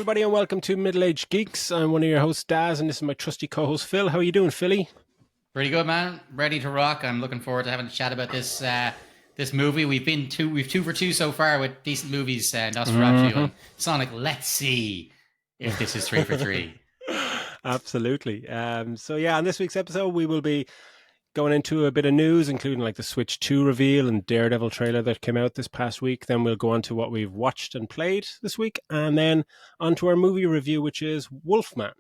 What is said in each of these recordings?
everybody, and welcome to Middle-Aged Geeks. I'm one of your hosts, Daz, and this is my trusty co-host, Phil. How are you doing, Philly? Pretty good, man. Ready to rock. I'm looking forward to having a chat about this movie. We've two for two so far with decent movies, Nosferatu and Sonic. Let's see if this is three for three. Absolutely. So yeah, on this week's episode, we will be going into a bit of news, including like the Switch 2 reveal and Daredevil trailer that came out this past week. Then we'll go on to what we've watched and played this week, and then on to our movie review, which is Wolfman.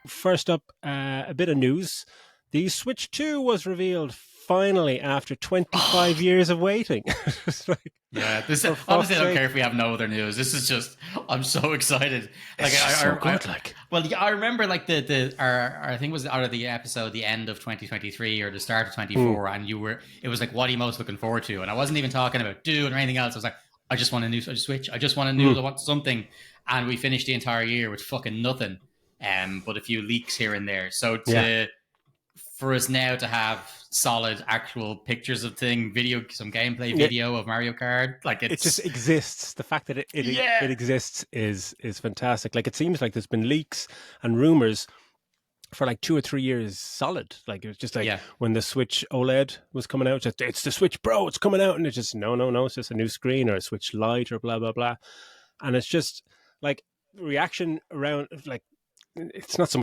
First up, a bit of news. The Switch 2 was revealed finally after 25 years of waiting. Honestly, I don't care if we have no other news. This is just, I'm so excited. Like, I remember like I think it was out of the episode, the end of 2023 or the start of 24, and it was like, what are you most looking forward to? And I wasn't even talking about Dune or anything else. I was like, I just want a new Switch. I just want a new, I want something. And we finished the entire year with fucking nothing. But a few leaks here and there. So for us now to have solid actual pictures of some gameplay video of Mario Kart, like it just exists. The fact that it exists is fantastic. Like, it seems like there's been leaks and rumors for like 2 or 3 years solid. Like, it was just like when the Switch OLED was coming out, just, it's the Switch Pro, it's coming out, and it's just no, it's just a new screen or a Switch Lite or blah blah blah. And it's just like reaction around, like, it's not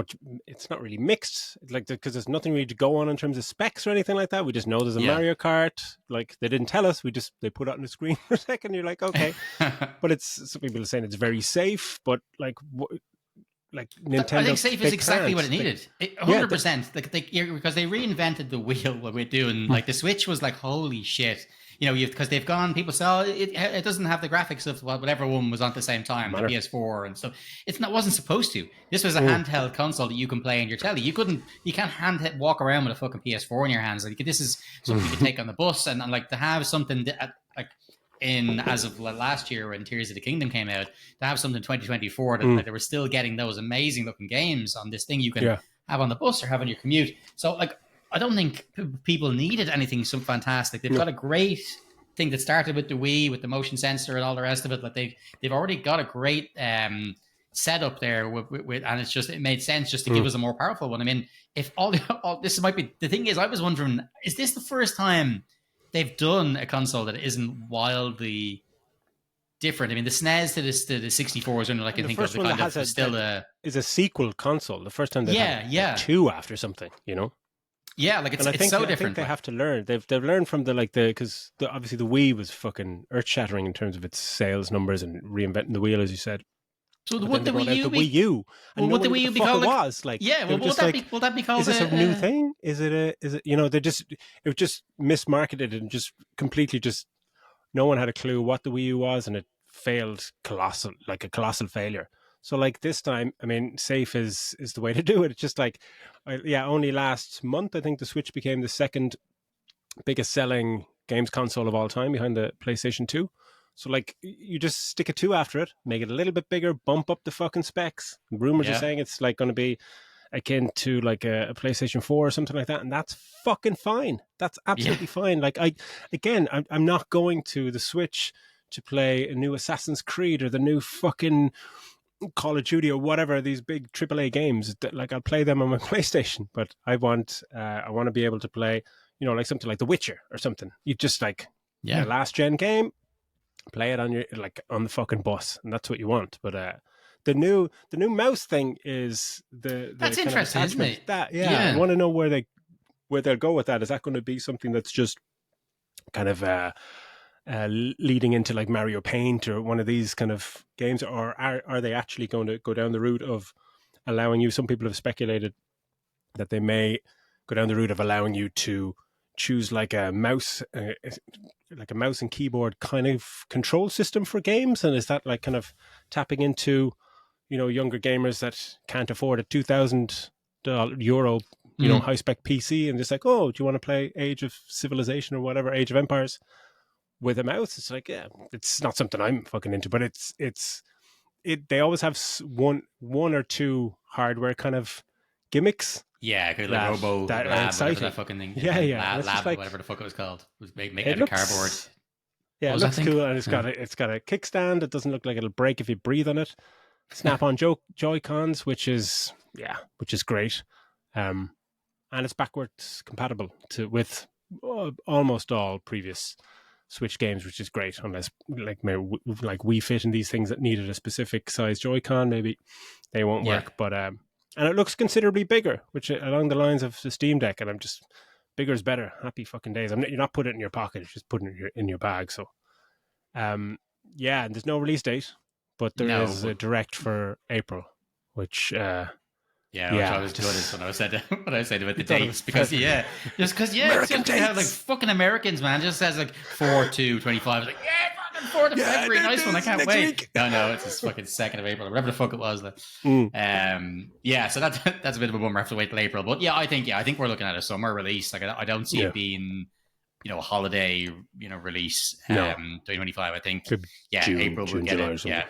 really mixed, like, because there's nothing really to go on in terms of specs or anything like that. We just know there's a Mario Kart. Like, they didn't tell us, they put it on the screen for a second, you're like, okay. But some people are saying it's very safe, but like Nintendo, I think safe is exactly what it needed. 100%. Because they reinvented the wheel. What we're doing, like, the Switch was like, holy shit. Because they've gone, people say, it doesn't have the graphics of whatever one was on at the the time, the PS4 and stuff. It wasn't supposed to. This was a handheld console that you can play on your telly. You can't walk around with a fucking PS4 in your hands. Like, this is something you can take on the bus, and like, to have something that, like, as of last year when Tears of the Kingdom came out, to have something in 2024 that like, they were still getting those amazing looking games on this thing you can have on the bus or have on your commute. So, like, I don't think people needed anything so fantastic. They've got a great thing that started with the Wii, with the motion sensor and all the rest of it. Like, they've already got a great setup there, and it made sense just to give us a more powerful one. I mean, if all this might be the thing is, I was wondering, is this the first time they've done a console that isn't wildly different? I mean, the SNES to the 64 is only like, I think of the kind of still is a sequel console. The first time they had two after something, Yeah, like, it's so different. I think they have to learn. They've learned from because obviously the Wii was fucking earth shattering in terms of its sales numbers and reinventing the wheel, as you said. So would the Wii U be? Wii U? And would the Wii U be called? Was like, yeah. Well, will that be called? Is this a new thing? Is it it was just mismarketed and just completely no one had a clue what the Wii U was, and it failed a colossal failure. So, like, this time, I mean, safe is the way to do it. It's just like, only last month, I think the Switch became the second biggest selling games console of all time behind the PlayStation 2. So, like, you just stick a 2 after it, make it a little bit bigger, bump up the fucking specs. Rumors are saying it's like going to be akin to like a PlayStation 4 or something like that. And that's fucking fine. That's absolutely fine. Like, I'm not going to the Switch to play a new Assassin's Creed or the new fucking Call of Duty or whatever, these big AAA games. Like, I'll play them on my PlayStation, but I want to be able to play, like something like The Witcher or something. You just like a last gen game, play it on the fucking bus, and that's what you want. But the new mouse thing is that's interesting, isn't it? I want to know where they'll go with that. Is that going to be something that's just kind of leading into like Mario Paint or one of these kind of games, or are they actually going to go down the route of allowing you? Some people have speculated that they may go down the route of allowing you to choose like a mouse and keyboard kind of control system for games, and is that like kind of tapping into younger gamers that can't afford a €2,000 high spec PC, and just like, oh, do you want to play Age of Civilization or whatever, Age of Empires, with a mouse? It's like, it's not something I'm fucking into, but they always have one or two hardware kind of gimmicks. Yeah, like Robo that Lab, whatever that fucking thing. Yeah. Lab, like, whatever the fuck it was called. It was made out of cardboard. Yeah, What it was that looks thing? cool, and it's got a kickstand. It doesn't look like it'll break if you breathe on it. Snap-on Joy Cons, which is great. Um, and it's backwards compatible with almost all previous Switch games, which is great. Unless like Wii Fit and these things that needed a specific size Joy-Con, maybe they won't Yeah. work. But and it looks considerably bigger, which along the lines of the Steam Deck. And I'm just bigger is better. Happy fucking days. You're not putting it in your pocket; you're just putting it in your bag. So, yeah, and there's no release date, but there No, is a but direct for April, which yeah, which I yeah, was good at when I said when I said about you the thought it was dates because just because it's American just how like dates. fucking Americans, man, just says like 4/2/25. Like fucking 4th of Yeah, February, nice one, I can't next wait. week. No, it's this fucking 2nd of April, or whatever the fuck it was. Yeah, so that's a bit of a bummer. I have to wait till April, but I think we're looking at a summer release. Like I don't see it being a holiday release. No, 2025. I think June, April will get July or it. something. Yeah,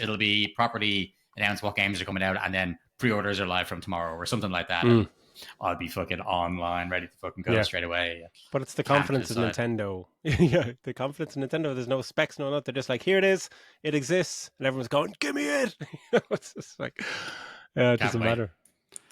it'll be properly announced what games are coming out, and then pre-orders are live from tomorrow or something like that. And I'll be fucking online, ready to fucking go straight away. But it's the confidence of Nintendo. Yeah, the confidence in Nintendo. There's no specs, no nothing. They're just like, here it is, it exists, and everyone's going, give me it. It's just like, it doesn't matter.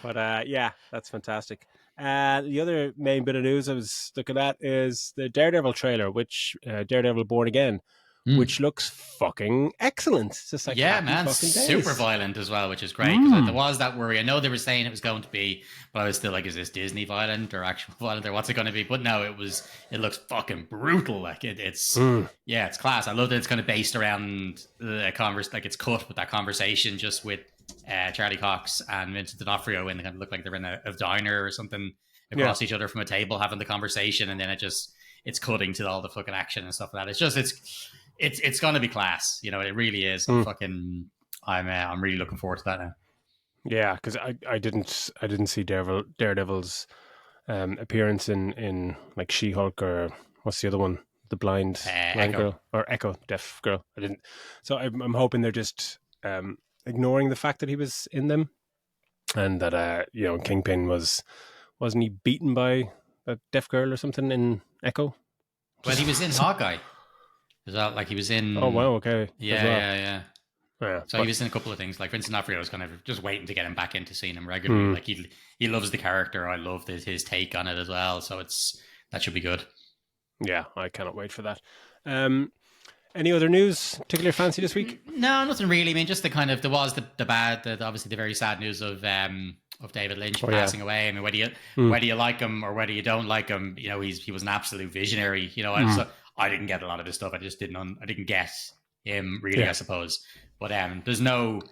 But yeah, that's fantastic. The other main bit of news I was looking at is the Daredevil trailer, which Daredevil Born Again, which looks fucking excellent. It's just like man, super violent as well, which is great because there was that worry. I know they were saying it was going to be, but I was still like, is this Disney violent or actual violent or what's it going to be? But no, it looks fucking brutal. Like it's it's class. I love that it's kind of based around the like it's cut with that conversation just with Charlie Cox and Vincent D'Onofrio, and they kind of look like they're in a diner or something across each other from a table having the conversation, and then it's cutting to all the fucking action and stuff like that. It's gonna be class, it really is. I'm really looking forward to that now. Yeah, because I didn't see Daredevil's appearance in like She-Hulk, or what's the other one, the blind Echo girl, or Echo, deaf girl. I didn't. So I'm hoping they're just ignoring the fact that he was in them, and that Kingpin wasn't he beaten by a deaf girl or something in Echo? Well, he was in Hawkeye. Is that like he was in? Oh wow, okay. Yeah. Yeah, so he was in a couple of things. Like Vincent D'Onofrio was kind of just waiting to get him back into seeing him regularly. Like he loves the character. I love his take on it as well. So that should be good. Yeah, I cannot wait for that. Any other news particularly fancy this week? No, nothing really. I mean, just there was obviously the very sad news of David Lynch passing away. I mean, whether you like him or whether you don't like him, he was an absolute visionary. So I didn't get a lot of his stuff. I just didn't get him really, I suppose. But there's no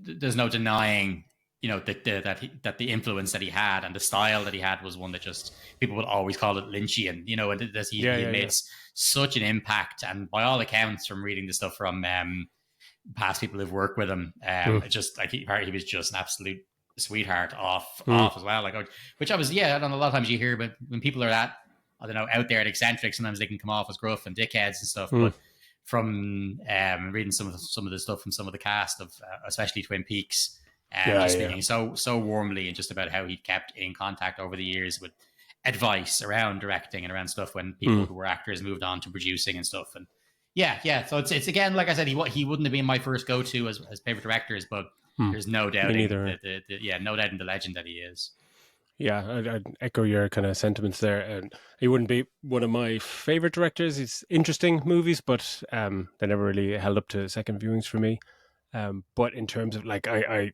denying, that the influence that he had and the style that he had was one that just people would always call it Lynchian. And that he made such an impact. And by all accounts, from reading the stuff from past people who've worked with him, it just like he was just an absolute sweetheart off as well. Like, which I don't know, a lot of times you hear, but when people are that, I don't know, out there and eccentric, sometimes they can come off as gruff and dickheads and stuff. But from reading some of the stuff from some of the cast of especially Twin Peaks, speaking so warmly and just about how he kept in contact over the years with advice around directing and around stuff when people who were actors moved on to producing and stuff. And so it's again, like I said, he wouldn't have been my first go-to as favorite directors, but there's no doubting no doubting the legend that he is. Yeah, I'd echo your kind of sentiments there. And he wouldn't be one of my favorite directors. He's interesting movies, but they never really held up to second viewings for me. But in terms of I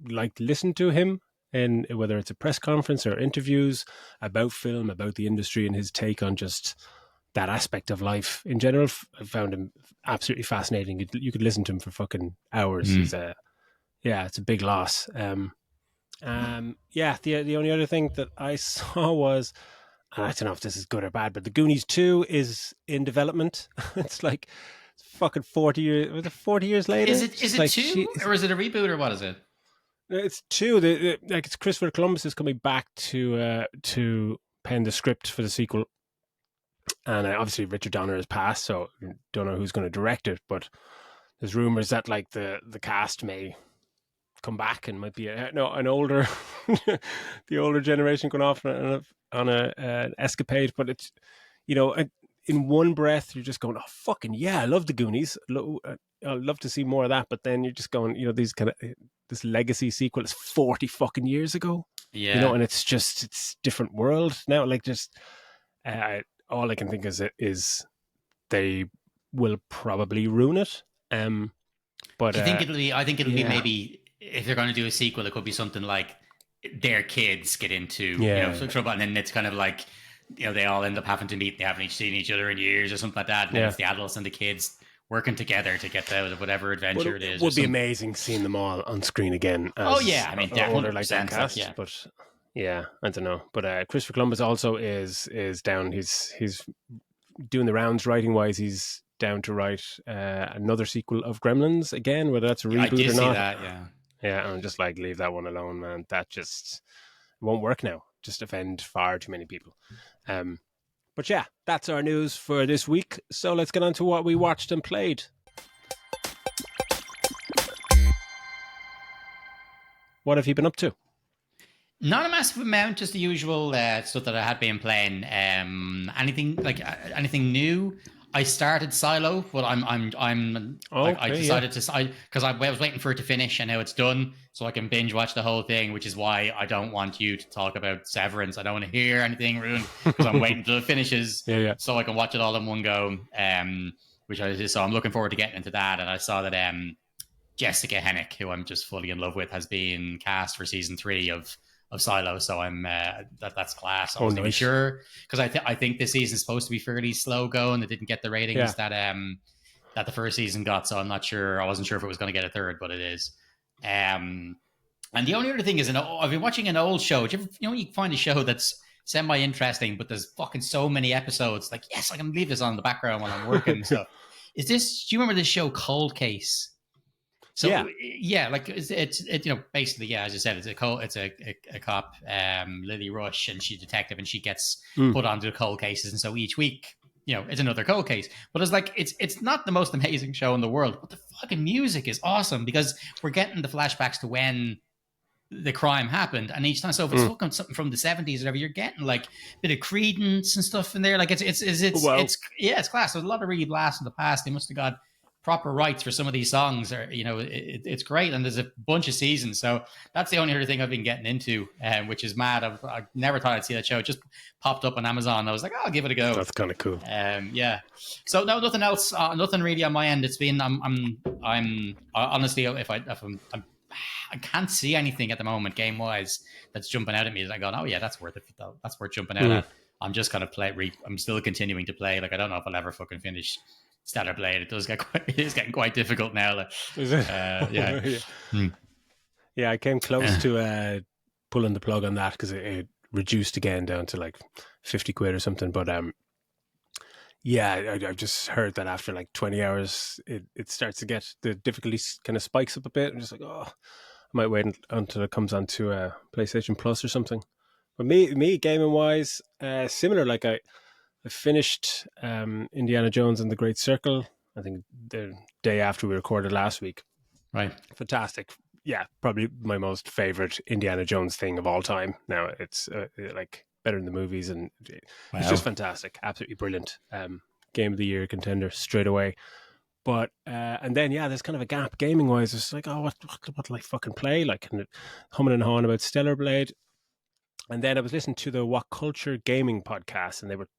like to listen to him, and whether it's a press conference or interviews about film, about the industry, and his take on just that aspect of life in general. I found him absolutely fascinating. You could listen to him for fucking hours. He's it's a big loss. The only other thing that I saw was, and I don't know if this is good or bad, but the Goonies 2 is in development. It's like fucking 40 years. Was it 40 years later? Is it like 2 or is it a reboot or what is it? It's 2. It's Christopher Columbus is coming back to pen the script for the sequel, and obviously Richard Donner has passed, so don't know who's going to direct it. But there's rumors that like the cast may come back and might be an older the older generation going off on an escapade. But it's in one breath, you're just going, oh, fucking yeah, I love the Goonies. I'd love to see more of that. But then you're just going, these kind of, this legacy sequel is 40 fucking years ago. Yeah. And it's different world now. Like, just all I can think is they will probably ruin it. But I think it'll be yeah. maybe, if they're going to do a sequel, it could be something like their kids get into trouble, and then it's kind of like, they all end up having to meet. They haven't seen each other in years or something like that. And then it's the adults and the kids working together to get out of whatever adventure it is. It would be amazing seeing them all on screen again. I mean, definitely like that cast. Yeah. But yeah, I don't know. But Christopher Columbus also is down. He's doing the rounds writing wise. He's down to write another sequel of Gremlins again, whether that's a reboot I did or see not. That, yeah. Yeah, and I'm just like, leave that one alone, man. That just won't work now. Just offend far too many people. But yeah, that's our news for this week. So let's get on to what we watched and played. What have you been up to? Not a massive amount, just the usual stuff that I had been playing. Anything new? I started Silo, but I decided to, because I was waiting for it to finish, and now it's done, so I can binge watch the whole thing. Which is why I don't want you to talk about Severance. I don't want to hear anything ruined, because I'm waiting till it finishes, so I can watch it all in one go. So I'm looking forward to getting into that. And I saw that Jessica Hennick, who I'm just fully in love with, has been cast for season 3 of Silo, so I'm that's class. I wasn't even sure, because I think this season's supposed to be fairly slow going. It didn't get the ratings that the first season got, so I'm not sure. I wasn't sure if it was going to get a third, but it is. And the only other thing is, I've been watching an old show. Do you you find a show that's semi-interesting, but there's fucking so many episodes. Like, yes, I can leave this on in the background while I'm working and stuff. Do you remember this show Cold Case? So like it's basically, as you said, it's a cop, Lily Rush, and she's a detective, and she gets put onto cold cases, and so each week, it's another cold case. But it's like it's not the most amazing show in the world, but the fucking music is awesome, because we're getting the flashbacks to when the crime happened, and each time, so if it's fucking something from the 70s or whatever, you're getting like a bit of Credence and stuff in there. Like it's class. There's a lot of really blasts in the past. They must have got proper rights for some of these songs, or it's great, and there's a bunch of seasons, so that's the only other thing I've been getting into, which is mad. I never thought I'd see that show. It just popped up on Amazon. I was like, I'll give it a go. That's kind of cool. So no, nothing else, nothing really on my end. It's been I'm honestly, if I can't see anything at the moment game wise that's jumping out at me. I go, oh yeah, that's worth it. That's worth jumping out at. I'm just kind of I'm still continuing to play. Like, I don't know if I'll ever fucking finish Stellar Blade. It is getting quite difficult now. Like, is it? Yeah, I came close to pulling the plug on that, because it reduced again down to like 50 quid or something. But I've just heard that after like 20 hours, it starts to get, the difficulty kind of spikes up a bit. I'm just like, I might wait until it comes onto PlayStation Plus or something. But me gaming wise, similar. Like I finished Indiana Jones and the Great Circle, I think the day after we recorded last week. Right. Fantastic. Yeah, probably my most favorite Indiana Jones thing of all time. Now it's like better than the movies, and it's just fantastic. Absolutely brilliant. Game of the year contender straight away. But and then there's kind of a gap gaming wise. It's like, what will I fucking play? Like, humming and hawing about Stellar Blade. And then I was listening to the What Culture Gaming podcast, and they were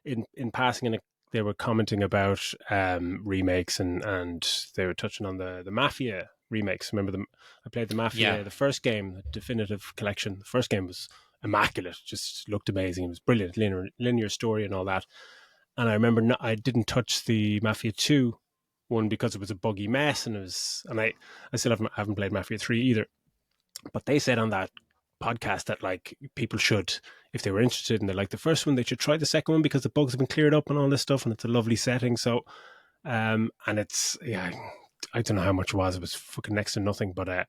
in passing, and they were commenting about remakes, and they were touching on the Mafia remakes. Remember I played the Mafia, the first game, the definitive collection. The first game was immaculate, just looked amazing. It was brilliant, linear story and all that. And I remember I didn't touch the Mafia 2 one because it was a buggy mess, and I still haven't played Mafia 3 either. But they said on that podcast that like people should, if they were interested and they like the first one, they should try the second one, because the bugs have been cleared up and all this stuff, and it's a lovely setting. So and it's I don't know how much it was fucking next to nothing, but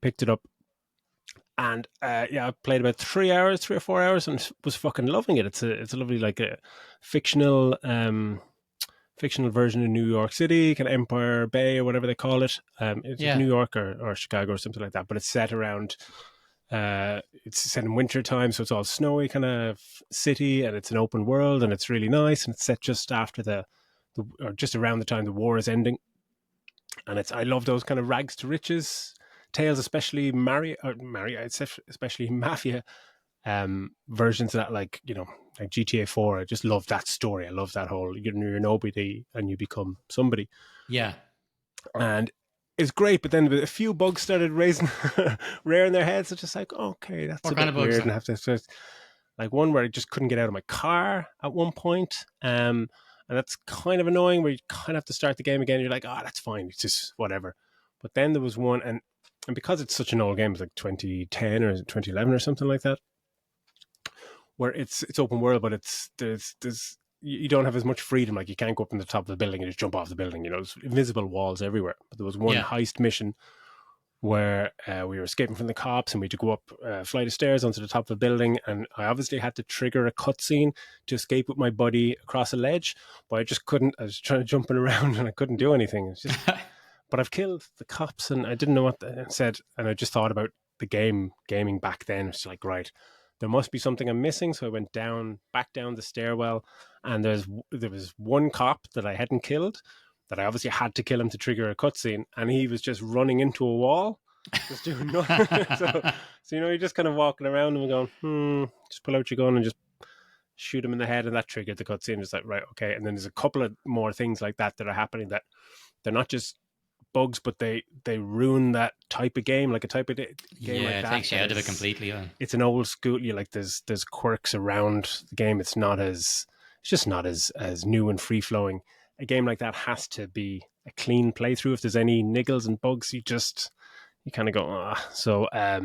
picked it up, and I played about 3 or 4 hours and was fucking loving it. It's a lovely, like a fictional version of New York City, kind of Empire Bay or whatever they call it. It's New York or Chicago or something like that, but it's set around It's set in winter time, so it's all snowy kind of city, and it's an open world, and it's really nice, and it's set just after or just around the time the war is ending. And I love those kind of rags to riches tales, especially especially mafia versions of that, like, like GTA 4. I just love that story. I love that whole, you're nobody and you become somebody. Yeah. And it's great, but then a few bugs started rearing their heads. It's just like, okay, that's a bit weird. And I have to, like, one where I just couldn't get out of my car at one point. And that's kind of annoying, where you kind of have to start the game again. You're like, that's fine. It's just whatever. But then there was one, and because it's such an old game, it's like 2010 or 2011 or something like that, where it's open world, but there's you don't have as much freedom. Like, you can't go up in the top of the building and just jump off the building. There's invisible walls everywhere. But there was one heist mission where we were escaping from the cops, and we had to go up a flight of stairs onto the top of a building, and I obviously had to trigger a cutscene to escape with my buddy across a ledge, but I just couldn't. I was trying to jumping around and I couldn't do anything. It's just, but I've killed the cops, and I didn't know what they said, and I just thought about the gaming back then. It's like, right, there must be something I'm missing. So I went back down the stairwell, and there was one cop that I hadn't killed, that I obviously had to kill him to trigger a cutscene, and he was just running into a wall, just doing nothing. so you're just kind of walking around and going, just pull out your gun and just shoot him in the head, and that triggered the cutscene. It's like, right, okay. And then there's a couple of more things like that are happening, that they're not just bugs, but they ruin that type of game, like a type of game like that. It takes you out of it completely. It's an old school. There's quirks around the game. It's just not as new and free flowing. A game like that has to be a clean playthrough. If there's any niggles and bugs, you kind of go, So I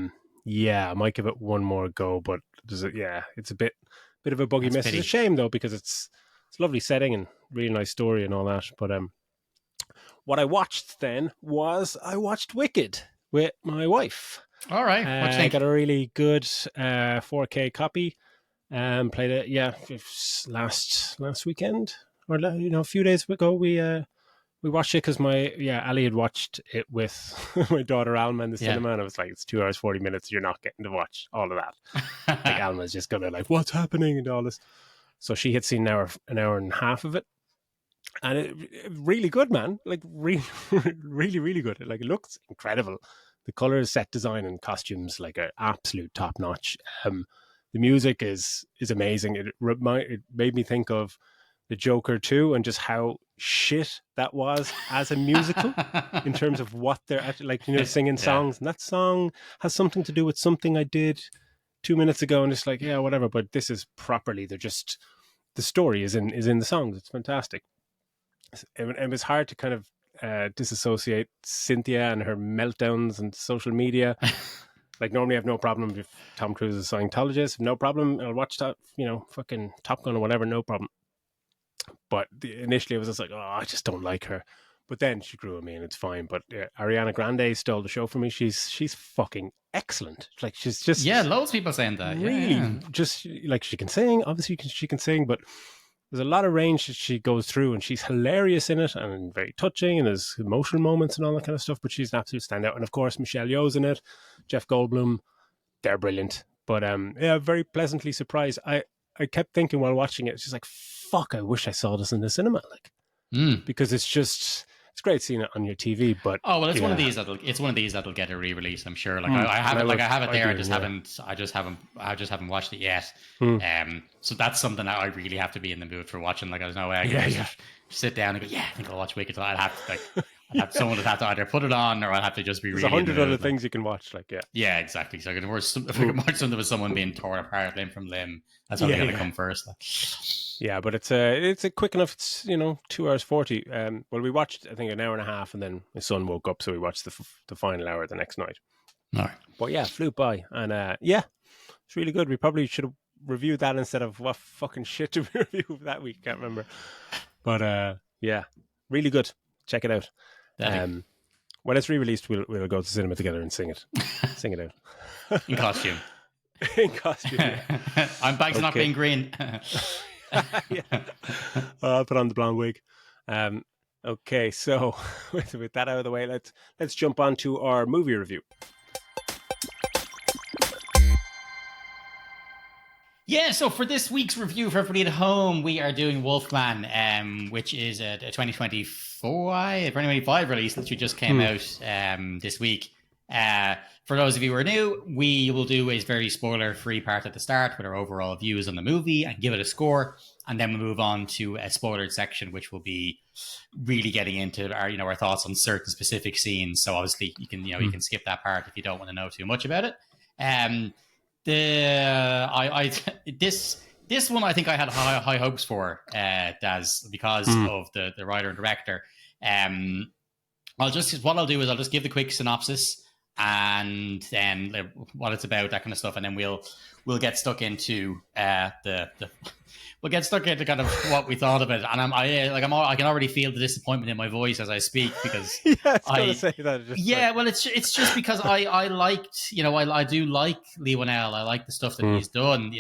might give it one more go, but it's a bit of a buggy mess. It's a shame though, because it's a lovely setting and really nice story and all that. But what I watched then was I watched Wicked with my wife. All right. What do you think? I got a really good 4K copy. Played it, last weekend, or a few days ago. We watched it because Ali had watched it with my daughter Alma in the cinema, and I was like, it's 2 hours 40 minutes. You're not getting to watch all of that. Like, Alma's just gonna like, what's happening and all this. So she had seen an hour and a half of it. And it really good, man. Like, really, really, really good. Like, it looks incredible. The colors, set design, and costumes are absolute top notch. The music is amazing. It made me think of the Joker 2 and just how shit that was as a musical in terms of what they're actually singing songs. And that song has something to do with something I did 2 minutes ago, and it's like, whatever. But this is properly. The story is in the songs. It's fantastic. It was hard to kind of disassociate Cynthia and her meltdowns and social media. Like, normally I have no problem if Tom Cruise is a Scientologist. No problem. I'll watch that, fucking Top Gun or whatever. No problem. But initially I was just like, I just don't like her. But then she grew on me and it's fine. But Ariana Grande stole the show for me. She's fucking excellent. Like, she's just... Yeah, loads of people saying that. Really, just like, she can sing. Obviously she can sing, but there's a lot of range that she goes through, and she's hilarious in it and very touching, and there's emotional moments and all that kind of stuff, but she's an absolute standout. And of course, Michelle Yeoh's in it, Jeff Goldblum, they're brilliant. But very pleasantly surprised. I kept thinking while watching it, it's just like, fuck, I wish I saw this in the cinema. Because it's great seeing it on your TV, but it's one of these that'll get a re-release, I'm sure. I have it there. I just haven't watched it yet. So that's something that I really have to be in the mood for watching. Like, there's no way I can just sit down and go, I think I'll watch Wicked. I'd have someone would have to either put it on, or I'd have to just be. There's really 100 other things you can watch. Yeah, exactly. So I can watch something with someone being torn apart limb from limb. That's probably going to come first. Yeah, but it's a quick enough. It's 2 hours 40. Well, we watched, I think, an hour and a half, and then my son woke up, so we watched the final hour the next night. All right. But flew by, and it's really good. We probably should have reviewed that instead of what fucking shit did we review that week. Can't remember. But really good. Check it out. When it's re-released, we'll go to cinema together and sing it out in costume. In costume. Yeah. I'm back to not being green. I'll put on the blonde wig. Okay, so with that out of the way, let's jump on to our movie review. Yeah, so for this week's review for everybody at home, we are doing Wolfman, which is a 2025 release that just came out this week. For those of you who are new, we will do a very spoiler-free part at the start with our overall views on the movie and give it a score, and then we'll move on to a spoilered section, which will be really getting into our thoughts on certain specific scenes. So obviously you can skip that part if you don't want to know too much about it. This one I think I had high hopes for, Daz, because of the writer and director. I'll just give the quick synopsis and then what it's about, that kind of stuff, and then we'll get stuck into we'll get stuck into kind of what we thought of it. And I can already feel the disappointment in my voice as I speak, because I was going to say that. Well, it's just because I liked, I do like Lee Whannell. I like the stuff that he's done,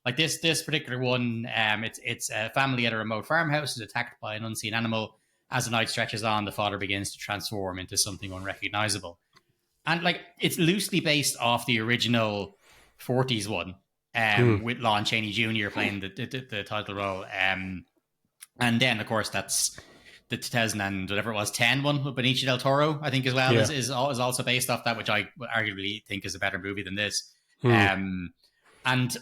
like this particular one. It's a family at a remote farmhouse is attacked by an unseen animal. As the night stretches on, the father begins to transform into something unrecognizable. And like, it's loosely based off the original 40s one, with Lon Chaney Jr. playing the title role. And then, of course, that's the 2000 and whatever it was, 10 one with Benicio del Toro, I think, as well, is also based off that, which I would arguably think is a better movie than this. And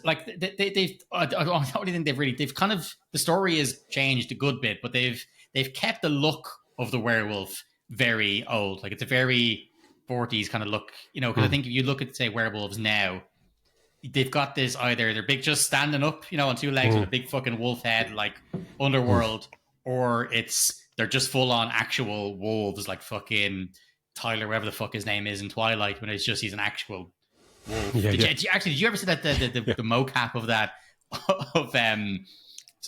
like they've I don't really think they've kind of, the story has changed a good bit, but they've kept the look of the werewolf very old. Like, it's a very 40s kind of look, because I think if you look at, say, werewolves now, they've got this, either they're big, just standing up, on two legs with a big fucking wolf head, like Underworld, or they're just full on actual wolves, like fucking Tyler, whatever the fuck his name is in Twilight, when he's an actual wolf. Did you ever see that the mocap of that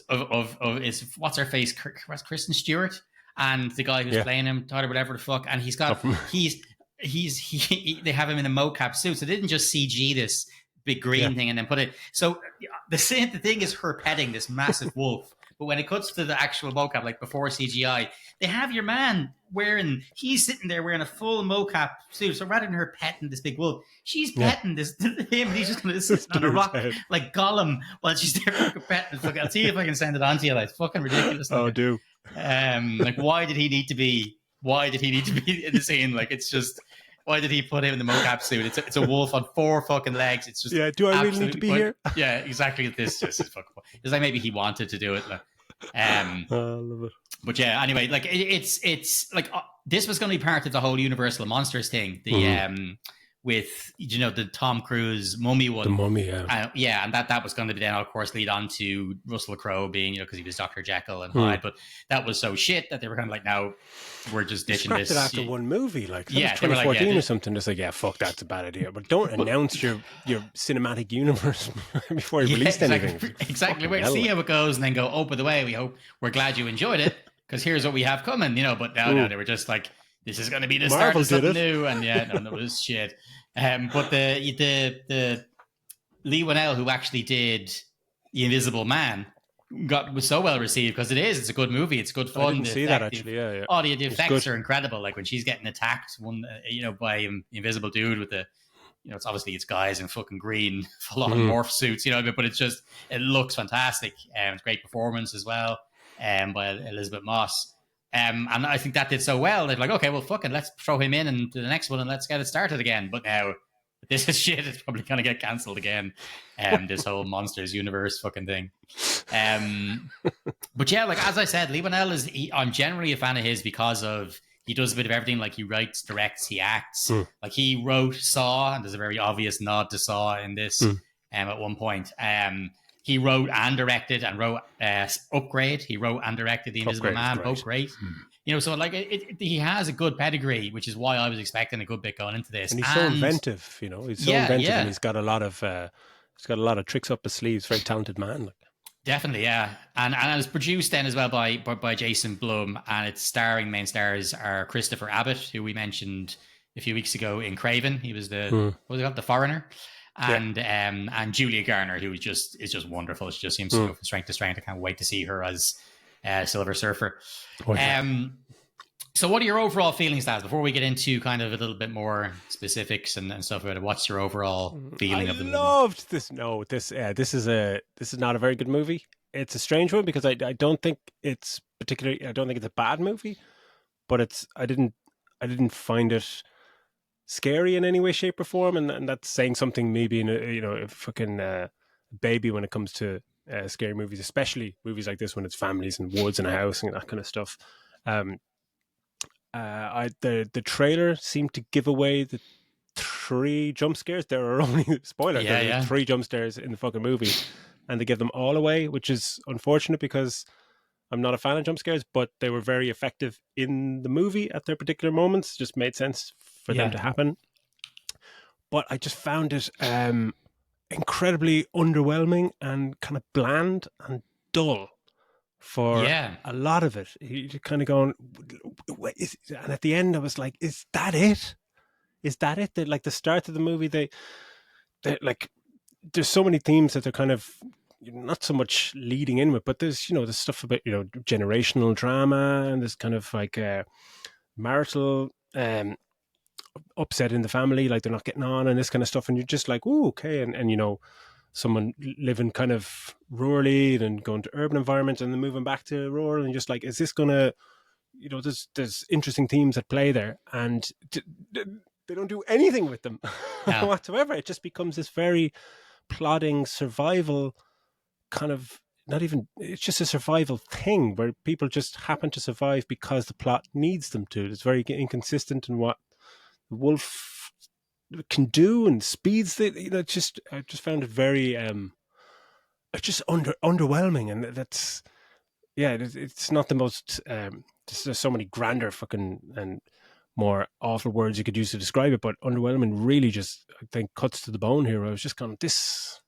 of is what's her face, Kristen Stewart, and the guy who's playing him, Tyler, whatever the fuck, and he's got they have him in a mocap suit, so they didn't just CG this big green thing and then put it. So the thing is her petting this massive wolf, but when it cuts to the actual mocap, like before CGI, they have your man he's sitting there wearing a full mocap suit. So rather than her petting this big wolf, she's petting him, and he's just going to sit on a rock like Gollum while she's there petting. Look, I'll see if I can send it on to you. Like, it's fucking ridiculous. Oh, do. Like, why did he need to be in the scene? Like, it's just, why did he put him in the mocap suit? It's a wolf on 4 fucking legs. It's just, do I really need to be here? Yeah, exactly. This just is fucking. It's like maybe he wanted to do it. Like, I love it. But yeah, anyway, like it's like this was going to be part of the whole Universal Monsters thing. The with the Tom Cruise Mummy one, the Mummy, and that was going to be then, of course, lead on to Russell Crowe being, because he was Dr. Jekyll and Hyde. But that was so shit that they were kind of like, now we're just ditching this. It after one movie, like, that was 2014 or something. Just like, fuck, that's a bad idea. But don't announce your cinematic universe before you release anything. Exactly. Wait, see how it goes, and then go, oh, by the way, we're glad you enjoyed it, because here's what we have coming, But no, they were just like, this is going to be the start of something new, and no, it was shit. But the Lee Whannell, who actually did The Invisible Man, was so well received, because it's a good movie, it's good fun. I didn't see that, actually. Oh, the effects are incredible. Like, when she's getting attacked, by the invisible dude with the, it's guys in fucking green full on morph suits, but it looks fantastic. It's a great performance as well, by Elizabeth Moss. And I think that did so well. They're like, okay, well, fucking, let's throw him in and the next one, and let's get it started again. But now, this is shit. It's probably going to get cancelled again. This whole Monsters universe fucking thing. But yeah, like, as I said, Lee Whannell I'm generally a fan of his because of, he does a bit of everything. Like, he writes, directs, he acts. Like, he wrote Saw, and there's a very obvious nod to Saw in this at one point. He wrote and directed and wrote Upgrade. He wrote and directed The Invisible Man. Both great. So like he has a good pedigree, which is why I was expecting a good bit going into this. And he's so inventive, He's so inventive, and he's got a lot of tricks up his sleeves. Very talented man. Like. Definitely, yeah. And it was produced then as well by Jason Blum, and its main stars are Christopher Abbott, who we mentioned a few weeks ago in Craven. He was the the foreigner. And Julia Garner, who is just wonderful. She just seems to go from strength to strength. I can't wait to see her as Silver Surfer. So, what are your overall feelings, Daz? Before we get into kind of a little bit more specifics and stuff about it, what's your overall I feeling of the movie? loved this. No, this is not a very good movie. It's a strange one because I don't think it's particularly. I don't think it's a bad movie, but I didn't find it scary in any way, shape, or form, and that's saying something maybe in a fucking baby when it comes to scary movies, especially movies like this when it's families and woods and a house and that kind of stuff. Um, the trailer seemed to give away the three jump scares. There are only spoiler. Yeah, There are yeah. three jump scares in the fucking movie, and they give them all away, which is unfortunate because I'm not a fan of jump scares, but they were very effective in the movie at their particular moments. Just made sense for them Yeah. to happen. But I just found it incredibly underwhelming and kind of bland and dull for Yeah. a lot of it. You're kind of going, and at the end, I was like, "Is that it? Is that it?" That like the start of the movie, they like there's so many themes that they're kind of not so much leading in with, but there's stuff about generational drama and this kind of like marital upset in the family, like they're not getting on and this kind of stuff, and you're just like, "Ooh, okay," and someone living kind of rurally and going to urban environment and then moving back to rural, and just like, is this gonna, there's interesting themes at play there, and they don't do anything with them No. whatsoever. It just becomes this very plodding survival kind of, not even, it's just a survival thing where people just happen to survive because the plot needs them to. It's very inconsistent in what the wolf can do and speeds that, I just found it very it's just underwhelming, and that's, yeah, it's not the most there's so many grander fucking and more awful words you could use to describe it, but underwhelming really just, I think, cuts to the bone here. I was just going, this,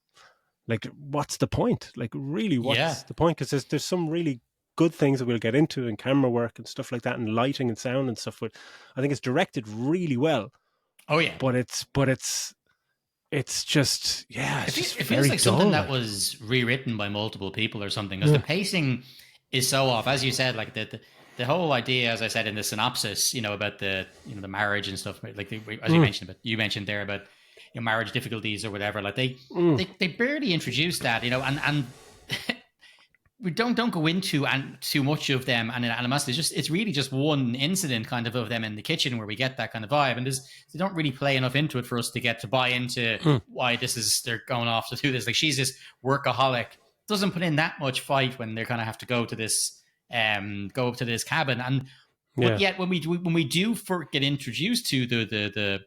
like, what's the point? Like, really, Yeah. what's the point? Because there's some really good things that we'll get into in camera work and stuff like that, and lighting and sound and stuff. But I think it's directed really well. Oh, yeah. But it's just, yeah, it's just It feels very like dull. something that Like, was rewritten by multiple people or something, because the pacing is so off. As you said, like the whole idea, as I said in the synopsis, about the marriage and stuff, like as you mentioned there about marriage difficulties or whatever. Like they barely introduced that, and we don't go into and too much of them, and it's really just one incident kind of them in the kitchen where we get that kind of vibe, and they don't really play enough into it for us to get to buy into why they're going off to do this. Like, she's this workaholic, doesn't put in that much fight when they kind of have to go to this cabin, and but yet when we do get introduced to the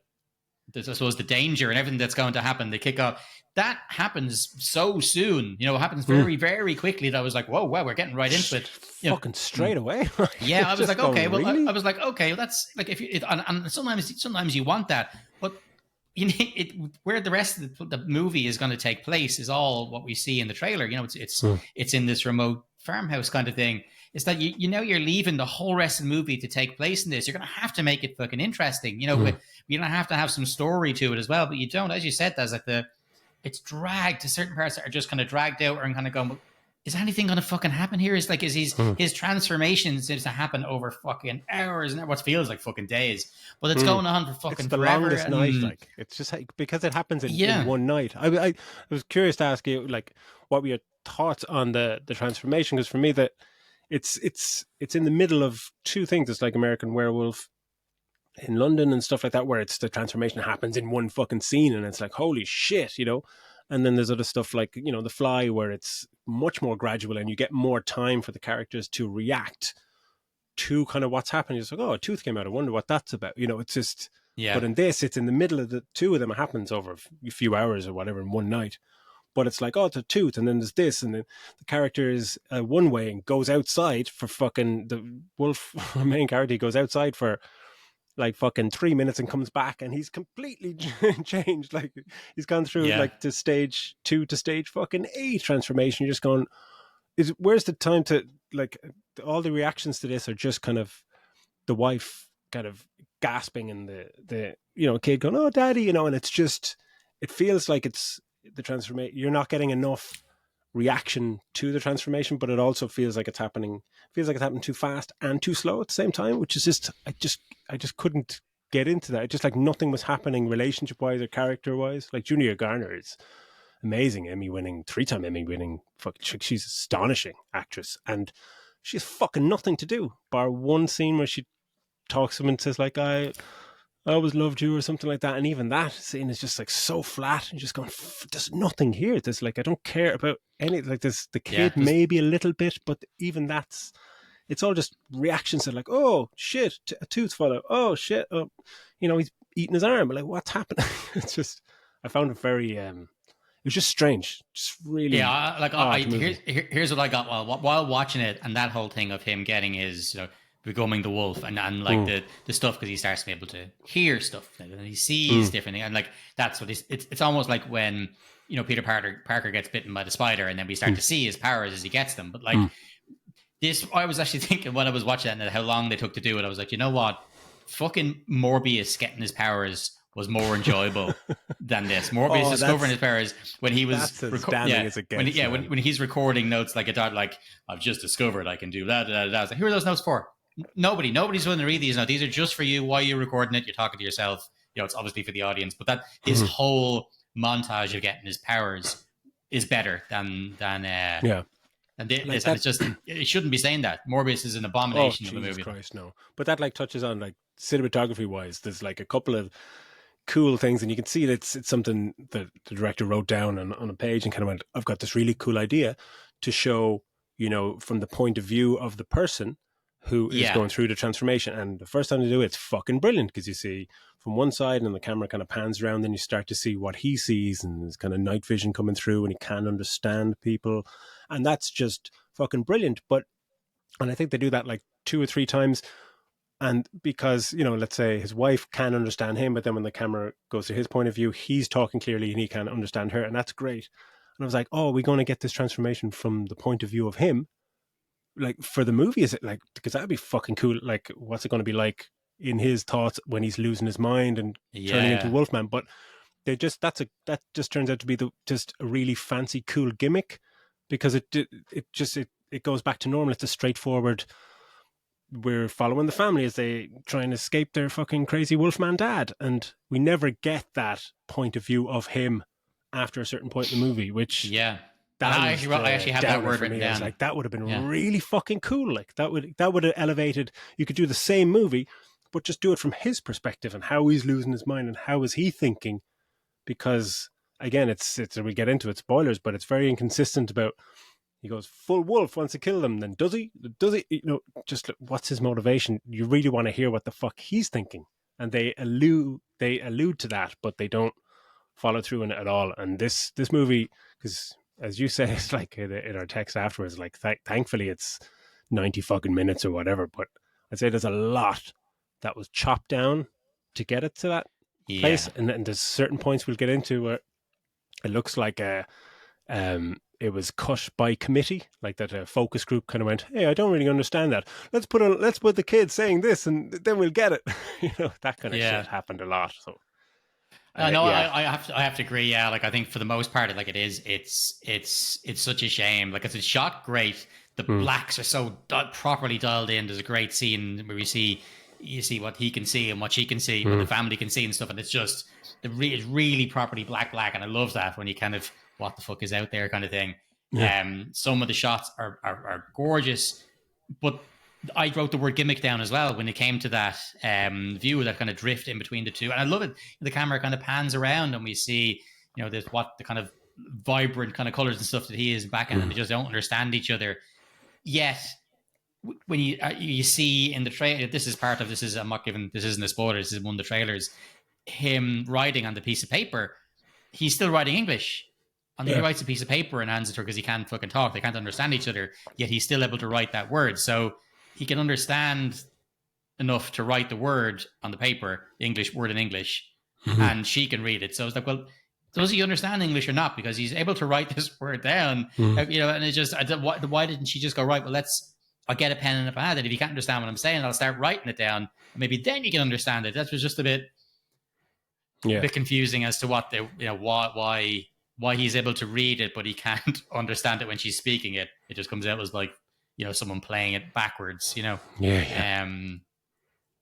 I suppose the danger and everything that's going to happen, the kick off, that happens so soon. It happens very, very quickly. That I was like, whoa, wow, we're getting right into it. Fucking straight away. Yeah, I was like, okay, well, really? I was like, okay, well, that's like and sometimes you want that, but where the rest of the movie is going to take place is all what we see in the trailer. It's in this remote farmhouse kind of thing. Is that you're leaving the whole rest of the movie to take place in this. You're going to have to make it fucking interesting. You're going to have to have some story to it as well. But you don't, as you said, there's like it's dragged to certain parts that are just kind of dragged out and kind of going, is anything going to fucking happen here? Is his transformation seems to happen over fucking hours and what feels like fucking days, but it's going on for fucking it's the forever. longest night. Like, it's just because it happens in one night. I was curious to ask you, like, what were your thoughts on the transformation? Because for me, that it's in the middle of two things. It's like American Werewolf in London and stuff like that, where it's the transformation happens in one fucking scene, and it's like, holy shit, And then there's other stuff like, The Fly, where it's much more gradual and you get more time for the characters to react to kind of what's happening. It's like, oh, a tooth came out, I wonder what that's about. It's just, Yeah. But in this, it's in the middle of the two of them. It happens over a few hours or whatever in one night. But it's like, oh, it's a tooth, and then there's this, and then the character is one way and goes outside for fucking the wolf. Main character, he goes outside for like fucking 3 minutes and comes back, and he's completely changed. Like, he's gone through like the stage 2 to stage fucking 8 transformation. You're just going, where's the time to, like, all the reactions to this are just kind of the wife kind of gasping and the kid going, oh, daddy, and it's just, it feels like it's the transformation. You're not getting enough reaction to the transformation, but it also feels like it's happening too fast and too slow at the same time, which is just I just couldn't get into that. It just like nothing was happening relationship wise or character wise. Like Julia Garner is amazing, three-time Emmy winning, she's astonishing actress, and she has fucking nothing to do bar one scene where she talks to him and says like I always loved you or something like that, and even that scene is just like so flat and just going, there's nothing here. There's like I don't care about any like this. The kid maybe a little bit, but even it's all just reactions to like, oh shit, a tooth fell out. Oh shit, oh, he's eating his arm. Like what's happening? It's just I found it very it was just strange, just really. Yeah, like here's what I got while watching it, and that whole thing of him getting his becoming the wolf and like the stuff, because he starts to be able to hear stuff and he sees different things, and like that's what it's almost like when Peter Parker gets bitten by the spider, and then we start to see his powers as he gets them. But like this, I was actually thinking when I was watching it and how long they took to do it, I was like, you know what, fucking Morbius getting his powers was more enjoyable than this. Morbius discovering his powers when he was when he's recording notes like a dot, like I've just discovered I can do blah blah blah. I was like, who are those notes for? Nobody's going to read these now. These are just for you. Why you're recording it? You're talking to yourself. It's obviously for the audience. But that his whole montage of getting his powers is better than And it's just it shouldn't be saying that. Morbius is an abomination of a movie. Jesus Christ, no. But that like touches on like cinematography wise. There's like a couple of cool things, and you can see that it's something that the director wrote down on a page and kind of went, I've got this really cool idea to show, from the point of view of the person who is going through the transformation. And the first time to do it's fucking brilliant, because you see from one side and the camera kind of pans around and you start to see what he sees, and there's kind of night vision coming through and he can't understand people. And that's just fucking brilliant. And I think they do that like 2 or 3 times. And because, let's say his wife can understand him, but then when the camera goes to his point of view, he's talking clearly and he can't understand her. And that's great. And I was like, oh, we're going to get this transformation from the point of view of him. Like for the movie, is it like, because that'd be fucking cool. Like, what's it going to be like in his thoughts when he's losing his mind and turning into Wolfman? But that just turns out to be just a really fancy, cool gimmick, because it goes back to normal. It's a straightforward, we're following the family as they try and escape their fucking crazy Wolfman dad. And we never get that point of view of him after a certain point in the movie, which I actually have that word written down. I was like, that would have been really fucking cool. Like that would have elevated. You could do the same movie, but just do it from his perspective and how he's losing his mind and how is he thinking. Because again, it's we get into it, spoilers, but it's very inconsistent about. He goes full wolf, wants to kill them. Then does he? Just what's his motivation? You really want to hear what the fuck he's thinking, and they allude to that, but they don't follow through in it at all. And this movie, because as you say, it's like in our text afterwards, like thankfully it's 90 fucking minutes or whatever, but I'd say there's a lot that was chopped down to get it to that place. And there's certain points we'll get into where it looks like it was cut by committee, like that a focus group kind of went, hey, I don't really understand that. Let's put the kids saying this and then we'll get it. That kind of shit happened a lot. So I have to agree. Yeah, like I think for the most part, like it's such a shame. Like it's shot great. The blacks are so properly dialed in. There's a great scene where you see what he can see and what she can see, what the family can see and stuff. And it's just it's really properly black. And I love that when you kind of what the fuck is out there kind of thing. Some of the shots are gorgeous, but I wrote the word gimmick down as well when it came to that view, that kind of drift in between the two. And I love it. The camera kind of pans around and we see, the kind of vibrant kind of colors and stuff that he is back in, and they just don't understand each other. Yet, when you see in the trailer, I'm not giving, this isn't a spoiler, this is one of the trailers, him writing on the piece of paper, he's still writing English. And he writes a piece of paper and hands it to her because he can't fucking talk. They can't understand each other, yet he's still able to write that word. So he can understand enough to write the word on the paper, word in English, and she can read it. So it's like, well, does he understand English or not? Because he's able to write this word down, and it's just, why didn't she just go, right, well, I'll get a pen and a pad, and if you can't understand what I'm saying, I'll start writing it down, and maybe then you can understand it. That was just a bit confusing as to what why why he's able to read it, but he can't understand it when she's speaking it. It just comes out as like, someone playing it backwards, Yeah,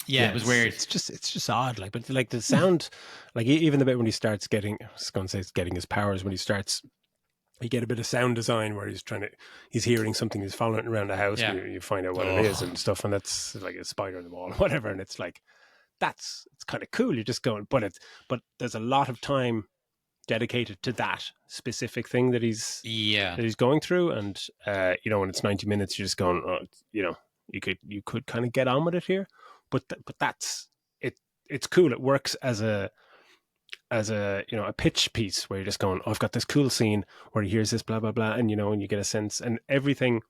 yeah. It was weird. It's just odd. Like, but like the sound, like even the bit when he starts getting, I was going to say it's getting his powers, when he starts, you get a bit of sound design where he's hearing something, he's following it around the house, and you find out what it is and stuff, and that's like a spider on the wall or whatever, and it's like, it's kind of cool. You're just going, but there's a lot of time dedicated to that specific thing that he's going through, and when it's 90 minutes, you're just going, you could kind of get on with it here, but that's it. It's cool. It works as a a pitch piece where you're just going, I've got this cool scene where he hears this blah blah blah, and and you get a sense and everything,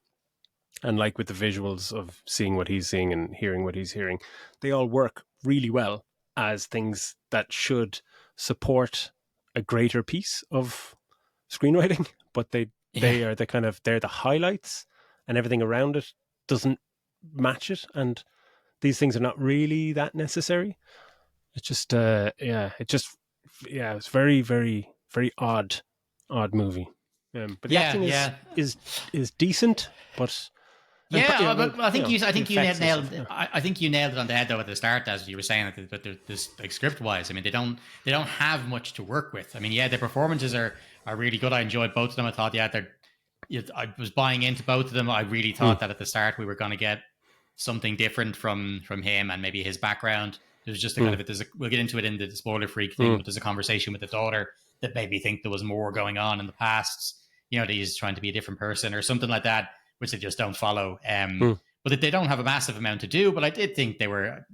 and like with the visuals of seeing what he's seeing and hearing what he's hearing, they all work really well as things that should support a greater piece of screenwriting, but they are they're the highlights, and everything around it doesn't match it, and these things are not really that necessary. It's just it's very, very, very odd movie. But the acting is decent, but I think you nailed it on the head though at the start, as you were saying that there's like script wise. I mean, they don't have much to work with. I mean, the performances are really good. I enjoyed both of them. I thought I was buying into both of them. I really thought that at the start we were going to get something different from him and maybe his background. There's just a kind of we'll get into it in the spoiler freak thing, but there's a conversation with the daughter that made me think there was more going on in the past. That he's trying to be a different person or something like that, which they just don't follow. But they don't have a massive amount to do. But I did think they were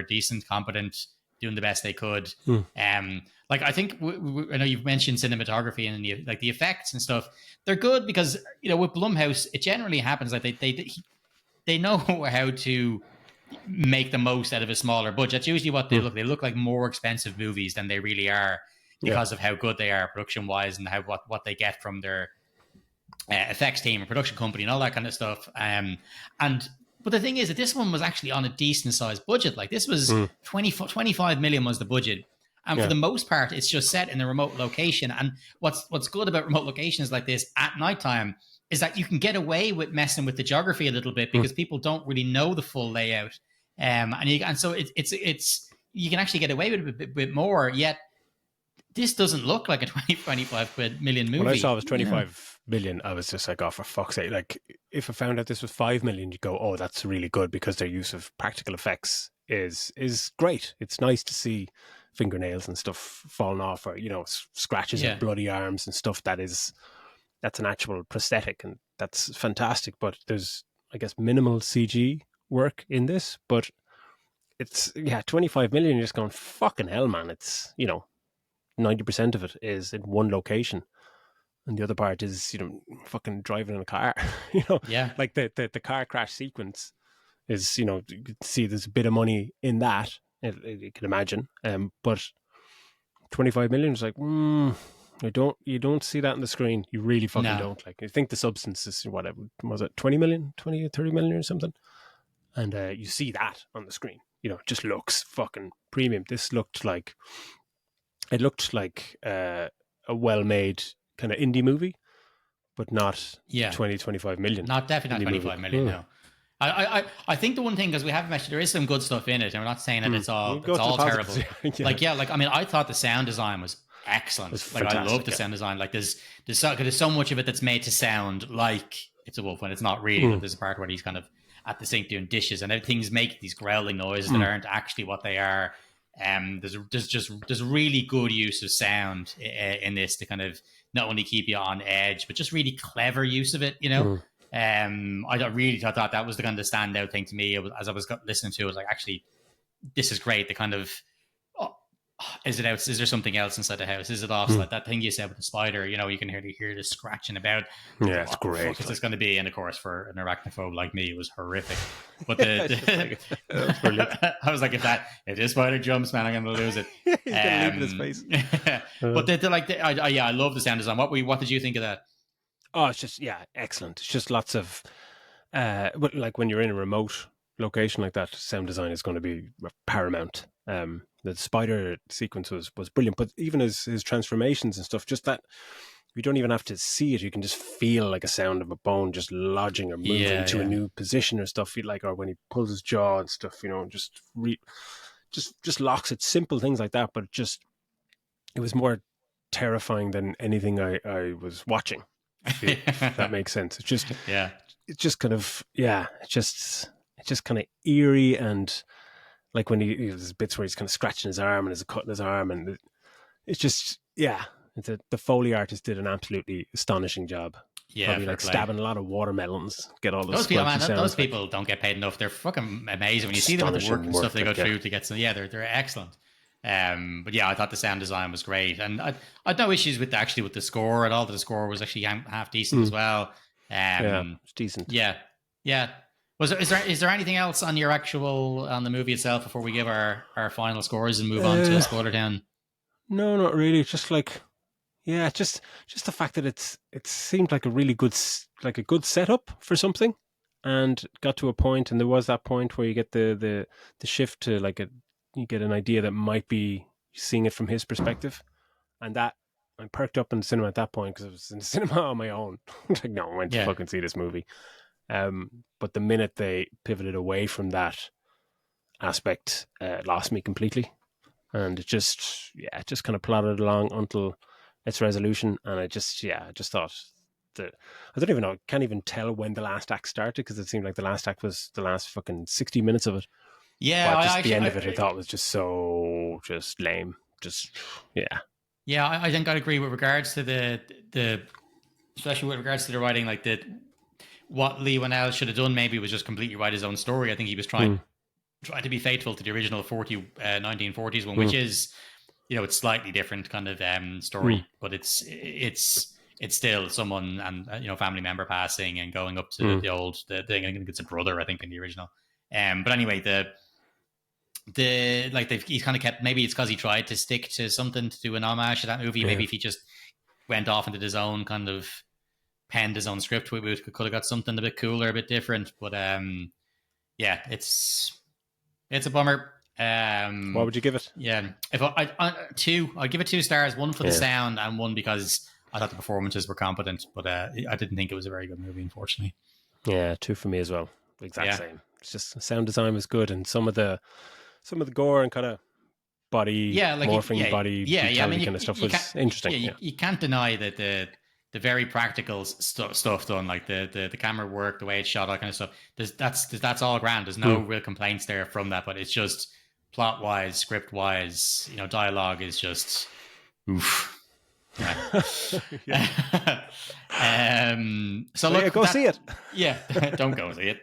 decent, competent, doing the best they could. Like I think I know you've mentioned cinematography and the effects and stuff. They're good because with Blumhouse, it generally happens like they know how to make the most out of a smaller budget. That's usually what they look. They look like more expensive movies than they really are because of how good they are production wise and what they get from their effects team and production company and all that kind of stuff. But the thing is that this one was actually on a decent sized budget. Like this was 25 million was the budget. And for the most part, it's just set in a remote location. And what's good about remote locations like this at nighttime is that you can get away with messing with the geography a little bit because people don't really know the full layout. And so it's you can actually get away with it a bit more. Yet this doesn't look like a 25 million movie. When I saw it was 25 million, I was just like, oh, for fuck's sake. Like, if I found out this was 5 million, you go, oh, that's really good because their use of practical effects is great. It's nice to see fingernails and stuff falling off, or scratches of bloody arms and stuff that's an actual prosthetic, and that's fantastic. But there's, I guess, minimal CG work in this, but it's 25 million. You're just going, fucking hell, man. It's 90% of it is in one location, and the other part is fucking driving in a car. Like the car crash sequence is you can see there's a bit of money in that. You can imagine, but 25 million is like, you don't see that on the screen. You really fucking don't. Like, you think the substance is whatever was it, 20 million, 20 or 30 million or something, and you see that on the screen. It just looks fucking premium. This looked like a well-made kind of indie movie, but not 25 million. Not definitely not 25 million. No. I think the one thing, because we haven't mentioned, there is some good stuff in it, and we're not saying that it's all terrible. I thought the sound design was excellent. I love the sound design. Like there's so much of it that's made to sound like it's a wolf when it's not really. There's a part where he's kind of at the sink doing dishes, and everything's making these growling noises that aren't actually what they are. There's really good use of sound in this to kind of not only keep you on edge, but just really clever use of it. I really thought that was the kind of standout thing to me. As I was listening to it, I was like, actually, this is great. The kind of, is it out? Is there something else inside the house? Is it off? Like that thing you said with the spider, you can hear the scratching about. Yeah, it's great. What the fuck is this going to be? And of course, for an arachnophobe like me, it was horrific. But I was like, if this spider jumps, man, I'm going to lose it. He's going to leave his face. But I love the sound design. What did you think of that? Oh, it's just, excellent. It's just lots of, like when you're in a remote location like that, sound design is going to be paramount. The spider sequence was brilliant, but even his transformations and stuff, just that you don't even have to see it. You can just feel like a sound of a bone just lodging or moving to a new position or stuff. Or when he pulls his jaw and stuff, just locks it. Simple things like that, but it was more terrifying than anything I was watching. If that makes sense. It's just kind of it's just kind of eerie, and like when there's bits where he's kind of scratching his arm and there's a cut in his arm, and it's just the Foley artist did an absolutely astonishing job. Yeah, probably like stabbing a lot of watermelons, get all those people. Man, those people don't get paid enough. They're fucking amazing when you see them with the work and stuff they go through to get some. Yeah, they're excellent. But yeah, I thought the sound design was great, and I had no issues with the score at all. The score was actually half decent as well. It's decent. Yeah. Is there anything else on the movie itself before we give our final scores and move on to Spoiler Town? No, not really. It's just like, just the fact that it seemed like a really good setup for something, and got to a point, and there was that point where you get the shift to you get an idea that might be seeing it from his perspective, and that I perked up in the cinema at that point because I was in the cinema on my own. Like, no, I went to fucking see this movie. But the minute they pivoted away from that aspect, lost me completely, and it just kind of plodded along until its resolution. And I just thought that I don't even know, can't even tell when the last act started, because it seemed like the last act was the last fucking 60 minutes of it. Yeah, the end of it I thought was just so lame. Yeah, I think I'd agree with regards to the especially with regards to the writing, like what Lee Whannell should have done maybe was just completely write his own story. I think he was trying to be faithful to the original 1940s one, which is, it's slightly different kind of story, but it's still someone and family member passing and going up to the thing. I think it's a brother, I think, in the original. But anyway, he's kind of kept, maybe it's because he tried to stick to something to do an homage to that movie. Yeah. Maybe if he just went off into his own kind of penned his own script, we could have got something a bit cooler, a bit different. But it's a bummer. What would you give it? Yeah, if I'd give it 2 stars, one for the sound and one because I thought the performances were competent, but I didn't think it was a very good movie, unfortunately. Yeah, 2 for me as well. Exact same. It's just the sound design was good, and some of the gore and kind of body morphing body brutality kind of stuff was interesting. You can't deny that the very practical stuff done, like the camera work, the way it's shot, all kind of stuff. That's all grand. There's no real complaints there from that, but it's just plot wise, script wise, dialogue is just oof. Go see it. Yeah, don't go see it.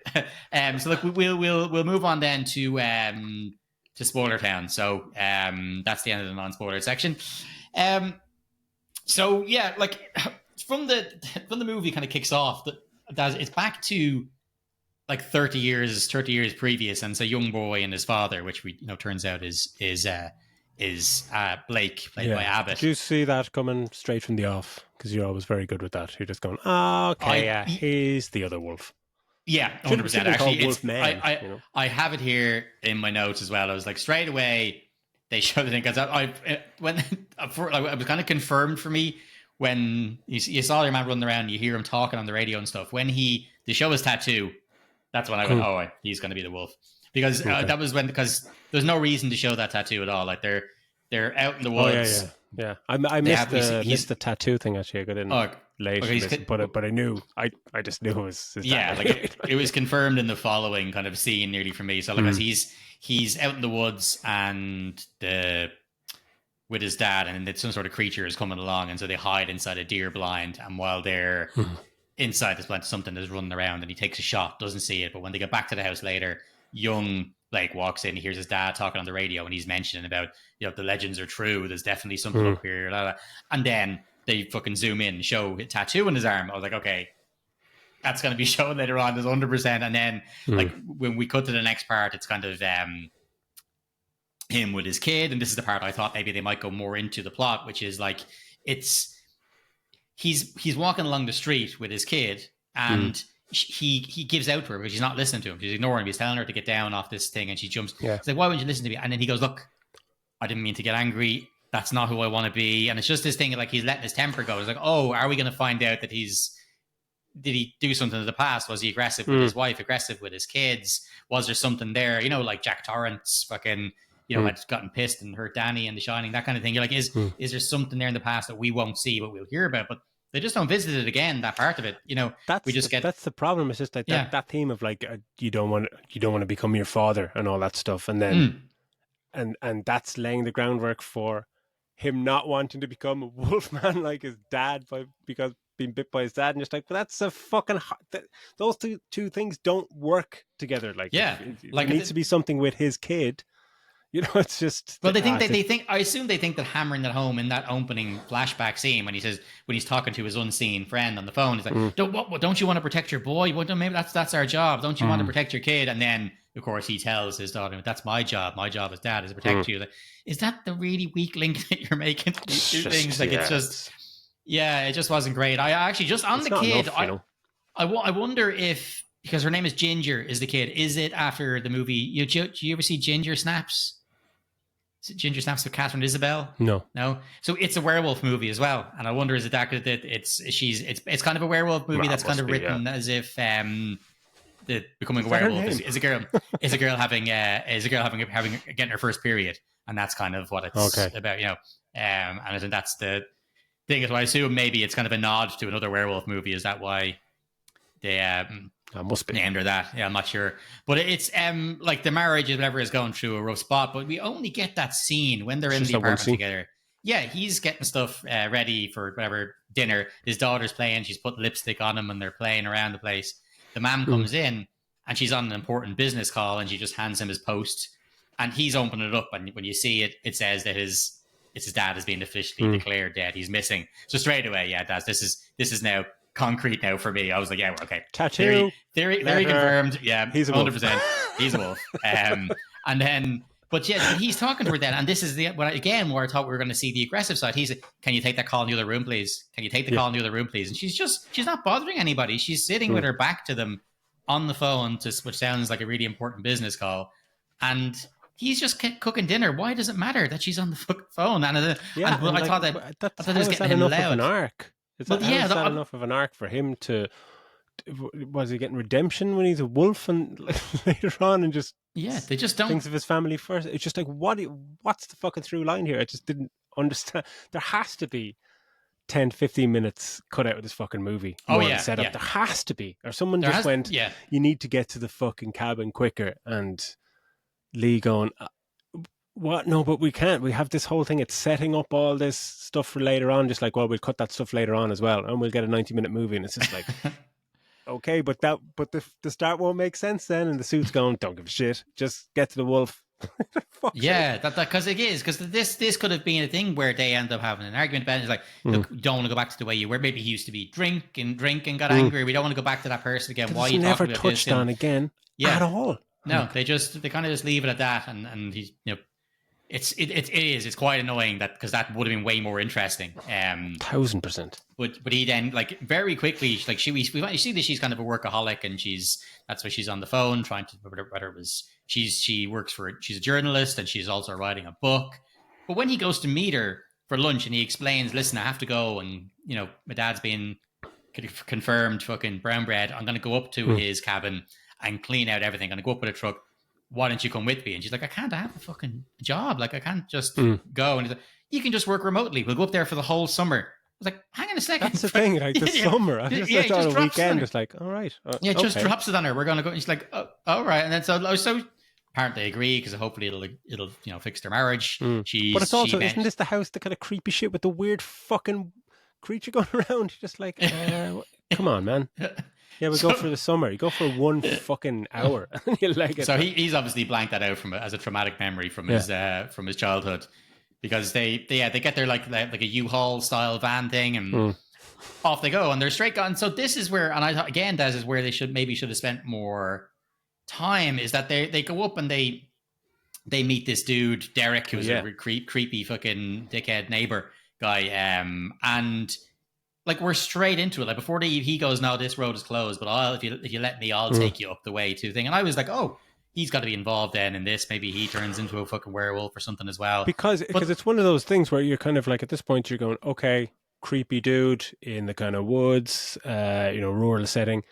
So look, we'll move on then to Spoiler Town. So that's the end of the non-spoiler section. So yeah, like from the movie kind of kicks off that it's back to like 30 years previous, and it's a young boy and his father, which we turns out is Blake, played by Abbott. Did you see that coming straight from the off? Because you're always very good with that. You're just going, he's the other wolf. Yeah, 100%. Actually, I have it here in my notes as well. I was like, straight away, they showed the thing. Because it was kind of confirmed for me when you saw your man running around and you hear him talking on the radio and stuff. When they show his tattoo, that's when I went, he's going to be the wolf. Because that was because there's no reason to show that tattoo at all. Like they're out in the woods. Yeah. I missed the tattoo thing actually. I got in late, but I knew. I just knew it was his dad. Like it was confirmed in the following kind of scene nearly for me. So like he's out in the woods and with his dad, and then some sort of creature is coming along, and so they hide inside a deer blind. And while they're inside this blind, something is running around, and he takes a shot, doesn't see it. But when they get back to the house later, young Blake walks in, he hears his dad talking on the radio, and he's mentioning about, the legends are true, there's definitely something up here, blah, blah. And then they fucking zoom in and show a tattoo on his arm. I was like, okay, that's going to be shown later on, there's 100%. And then like when we cut to the next part, it's kind of him with his kid, and this is the part I thought maybe they might go more into the plot, which is like he's walking along the street with his kid, and he gives out to her because she's not listening to him. She's ignoring him. He's telling her to get down off this thing, and she jumps. Yeah. He's like, why wouldn't you listen to me? And then he goes, look, I didn't mean to get angry. That's not who I want to be. And it's just this thing like he's letting his temper go. It's like, oh, are we going to find out that did he do something in the past? Was he aggressive with his wife, aggressive with his kids? Was there something there? Like Jack Torrance fucking, had gotten pissed and hurt Danny in The Shining, that kind of thing. You're like, is there something there in the past that we won't see, but we'll hear about? But they just don't visit it again, that part of it. That's the problem. It's just like that theme of like, you don't want to become your father and all that stuff. And then, and that's laying the groundwork for him not wanting to become a wolfman like his dad because being bit by his dad, and just like, but that's a fucking those two things don't work together. Like, it needs to be something with his kid. It's just. Well, they think. I assume they think that hammering that home in that opening flashback scene when he's talking to his unseen friend on the phone, he's like, "Don't you want to protect your boy? Well, maybe that's our job. Don't you want to protect your kid?" And then, of course, he tells his daughter, "That's my job. My job as dad is to protect you." Like, is that the really weak link that you're making to these two things? Like, it's just. Yeah, it just wasn't great. I actually just on the kid. Enough, I wonder if, because her name is Ginger, is the kid. Is it after the movie? Do you ever see Ginger Snaps? Is it Ginger Snaps with Catherine Isabel? No. So it's a werewolf movie as well, and I wonder is it that it's kind of a werewolf movie that's kind of written as if the becoming a werewolf is a girl having getting her first period, and that's kind of what it's about, and I think that's the thing. So I assume maybe it's kind of a nod to another werewolf movie. Is that why they must be named her that? Yeah, I'm not sure, but it's like the marriage or whatever is going through a rough spot. But we only get that scene when they're in the apartment together. Yeah, he's getting stuff ready for whatever dinner. His daughter's playing. She's put lipstick on him, and they're playing around the place. The mom comes in, and she's on an important business call, and she just hands him his post, and he's opening it up, and when you see it, it says that his dad has been officially declared dead. He's missing. So straight away, Daz, this is now concrete now for me. I was like, yeah, okay. Tattoo. Theory confirmed. Yeah, he's a 100%. Wolf. He's a wolf. And then, but yeah, he's talking to her then, and this is where I thought we were going to see the aggressive side. He's like, can you take that call in the other room, please? Can you take the call in the other room, please? And she's not bothering anybody. She's sitting with her back to them on the phone, which sounds like a really important business call, and he's just cooking dinner. Why does it matter that she's on the phone? And I thought that was getting him loud. Of an arc. Is that enough of an arc for him to? Was he getting redemption when he's a wolf and later on, and just they just don't thinks of his family first? It's just like what's the fucking through line here? I just didn't understand. There has to be 10, 15 minutes cut out of this fucking movie. Set up. There has to be, or someone went. Yeah, you need to get to the fucking cabin quicker, and Lee going, what? No, but we can't. We have this whole thing. It's setting up all this stuff for later on. Just like, well, we'll cut that stuff later on as well, and we'll get a 90-minute movie. And it's just like, okay, but the start won't make sense then. And the suit's going, don't give a shit. Just get to the wolf. Because this could have been a thing where they end up having an argument about it. It's like, look, we don't want to go back to the way you were. Maybe he used to be drink and got angry. We don't want to go back to that person again. Why are you never talking about touched this? on again at all. No, they kind of just leave it at that, and he's it's quite annoying because that would have been way more interesting. 1000%. But he then very quickly you see that she's kind of a workaholic, and that's why she's on the phone trying to whether it was she's a journalist, and she's also writing a book. But when he goes to meet her for lunch and he explains, listen, I have to go, and my dad's been confirmed fucking brown bread. I'm going to go up to his cabin and clean out everything. I'm going to go up with a truck. Why don't you come with me? And she's like, I can't. I have a fucking job. Like, I can't just go. And he's like, you can just work remotely. We'll go up there for the whole summer. I was like, hang on a second. That's the thing. Like the summer. I just thought a weekend. Just like, all right. Just drops it on her. We're going to go. And she's like, oh, all right. And then so apparently they agree because hopefully it'll fix their marriage. But it's also, isn't this the house, the kind of creepy shit with the weird fucking creature going around? Just like, come on, man. Yeah, we go for the summer. You go for 1 fucking hour. You like it. So he's obviously blanked that out as a traumatic memory from his childhood, because they get their like a U-Haul style van thing, and off they go, and they're straight gone. So this is where, and I thought again, that is where they should have spent more time. Is that they go up and they meet this dude Derek, who's a creepy fucking dickhead neighbor guy, and. Like, we're straight into it. Like, before he goes, no, this road is closed, but if you let me, I'll take you up the way to thing. And I was like, oh, he's got to be involved then in this. Maybe he turns into a fucking werewolf or something as well. Because But it's one of those things where you're kind of like, at this point you're going, okay, creepy dude in the kind of woods, rural setting.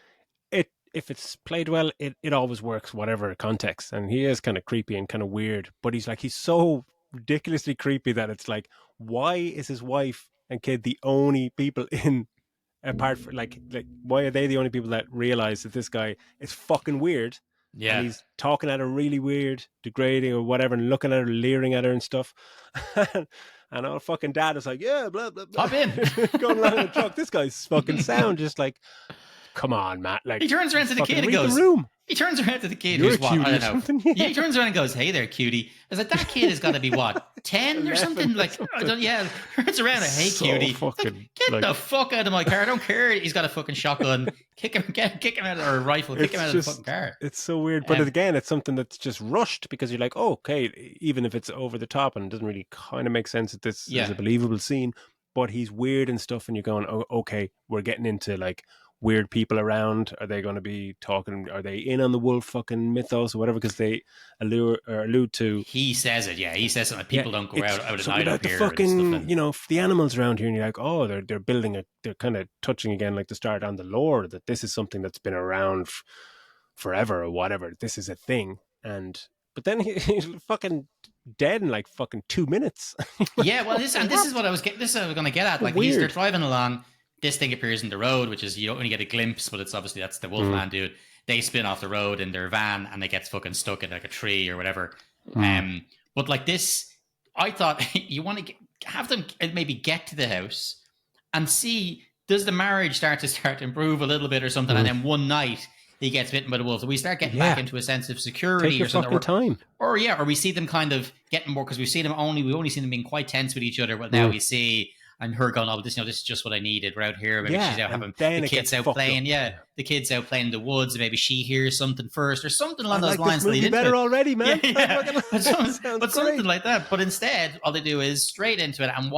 If it's played well, it always works, whatever context. And he is kind of creepy and kind of weird, but he's so ridiculously creepy that it's like, why is his wife and kid the only people in, apart from like why are they the only people that realize that this guy is fucking weird, and yeah, he's talking at her really weird, degrading or whatever, and looking at her, leering at her and stuff. And our fucking dad is like, yeah, blah blah blah, hop in. going along in the truck. This guy's fucking sound, just like, come on, Matt. Like, He turns around to the kid and read goes, the room. he turns around to the kid You're who's what? I don't know. something. Yeah, he turns around and goes, hey there, cutie. I was like, that kid has got to be what, 10 or something? Like, I don't, yeah, turns around and, hey, So cutie. fucking, Like, get the fuck out of my car. I don't care. He's got a fucking shotgun. Kick him out of, or a rifle. Kick him out of the fucking car. It's so weird. But again, it's something that's just rushed, because you're like, oh, okay, even if it's over the top and it doesn't really kind of make sense that this is a believable scene, but he's weird and stuff, and you're going, oh, okay, we're getting into like weird people around. Are they going to be talking? Are they in on the wolf fucking mythos or whatever? Because they allude to. He says it, yeah. He says something like, people don't go out at night up the here. Fucking, the animals around here, and you're like, oh, they're building they're kind of touching again, like the start on the lore, that this is something that's been around forever or whatever. This is a thing, but then he's fucking dead in like fucking 2 minutes. Yeah, well, this is what I was going to get at. Like, they're driving along. This thing appears in the road, which is, you only get a glimpse, but it's obviously that's the Wolfman dude. They spin off the road in their van, and they get fucking stuck in like a tree or whatever. But like this, I thought you want to have them maybe get to the house and see, does the marriage start to improve a little bit or something, and then one night he gets bitten by the wolves, and we start getting back into a sense of security. Take your or something. Fucking time. Or we see them kind of getting more, because we've only seen them being quite tense with each other. But now we see. And her going, oh, this is just what I needed. We're out here. Maybe she's out having the kids out playing. Yeah, the kids out playing in the woods. Maybe she hears something first, or something along those lines. This movie better already, man. Yeah. But something like that. But instead, all they do is straight into it. And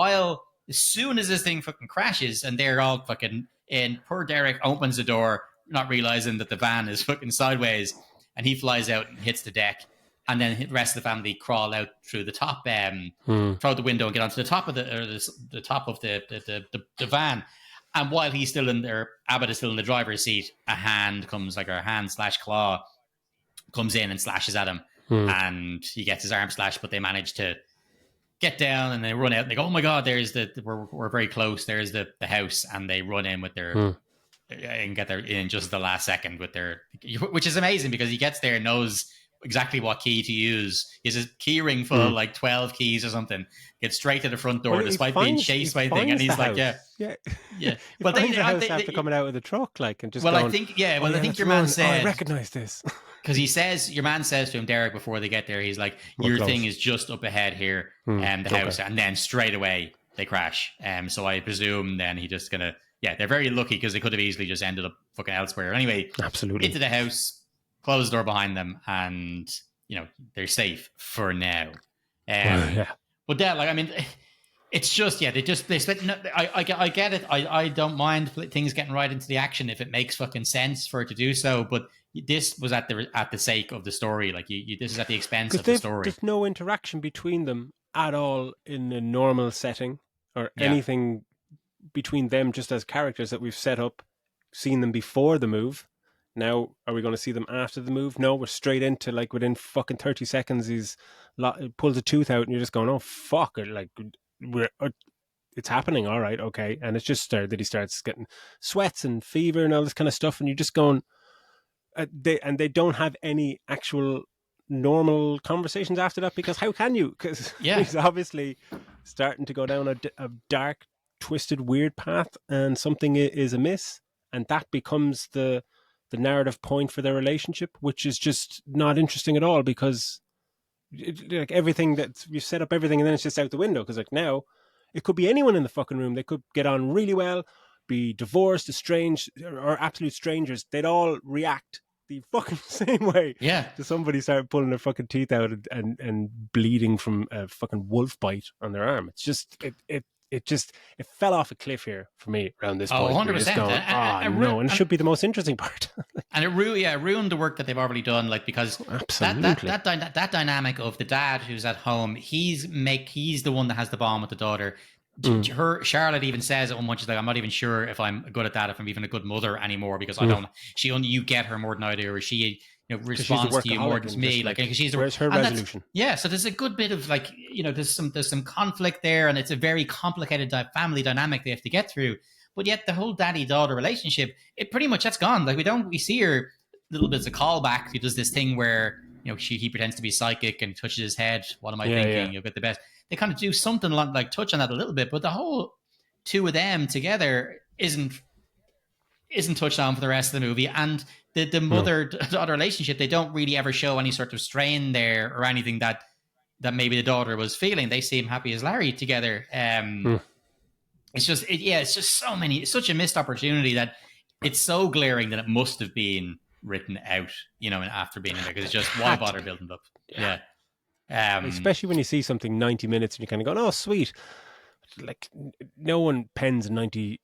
as soon as this thing fucking crashes, and they're all fucking in, poor Derek opens the door, not realizing that the van is fucking sideways, and he flies out and hits the deck. And then the rest of the family crawl out through the top, through the window, and get onto the top of the top of the van. And while he's still in there, Abbott is still in the driver's seat. A hand comes, like a hand/claw, comes in and slashes at him, and he gets his arm slashed. But they manage to get down, and they run out. And they go, "Oh my god, we're very close. There's the house," and they run in with their. And get there in just the last second with their, which is amazing, because he gets there and knows exactly what key to use. He has a key ring full of like 12 keys or something. Gets straight to the front door despite being chased by a thing, and he's like, yeah. Well, they after coming out of the truck, like, and just. Well, going, I think I think your man said. I recognize this because your man says to him, Derek, before they get there, he's like, your thing is just up ahead here, and the house, and then straight away they crash. So I presume then he just gonna. Yeah, they're very lucky, because they could have easily just ended up fucking elsewhere. Anyway, absolutely into the house. Close the door behind them, and they're safe for now. But yeah, like, I mean, it's just they spent. No, I get it. I don't mind things getting right into the action if it makes fucking sense for it to do so. But this was at the sake of the story. Like this is at the expense of the story. There's no interaction between them at all in a normal setting, or anything between them just as characters that we've set up, seen them before the move. Now, are we going to see them after the move? No, we're straight into, like, within fucking 30 seconds, he's pulls a tooth out, and you're just going, oh, fuck it. Like, it's happening. All right, okay. And it's just that he starts getting sweats and fever and all this kind of stuff. And you're just going, they don't have any actual normal conversations after that, because how can you? Because he's obviously starting to go down a dark, twisted, weird path, and something is amiss. And that becomes the narrative point for their relationship, which is just not interesting at all, because like everything that you set up everything, and then it's just out the window. Because like now it could be anyone in the fucking room. They could get on really well, be divorced, estranged, or absolute strangers. They'd all react the fucking same way to somebody start pulling their fucking teeth out and bleeding from a fucking wolf bite on their arm. It's just it fell off a cliff here for me around this point. 100%. And it should be the most interesting part. And it ruined the work that they've already done, like, because absolutely that dynamic of the dad who's at home, he's the one that has the bond with the daughter. Charlotte even says at one point, she's like, I'm not even sure if I'm good at that, if I'm even a good mother anymore, because I don't. You get her more than I do, or she responds to you more than me. Like she's where's her resolution? Yeah, so there's a good bit of like there's some conflict there, and it's a very complicated family dynamic they have to get through. But yet the whole daddy-daughter relationship, it pretty much that's gone. Like we see her little bits of callback. He does this thing where he pretends to be psychic and touches his head. What am I thinking? Yeah. You'll get the best. They kind of do something like touch on that a little bit, but the whole two of them together isn't touched on for the rest of the movie. And the mother-daughter relationship, they don't really ever show any sort of strain there or anything that maybe the daughter was feeling. They seem happy as Larry together. It's just, it's just it's such a missed opportunity that it's so glaring that it must have been written out, after being in there, because it's just, why bother building it up? Yeah. Especially when you see something 90 minutes and you're kind of going, oh, sweet. Like, no one pens a 90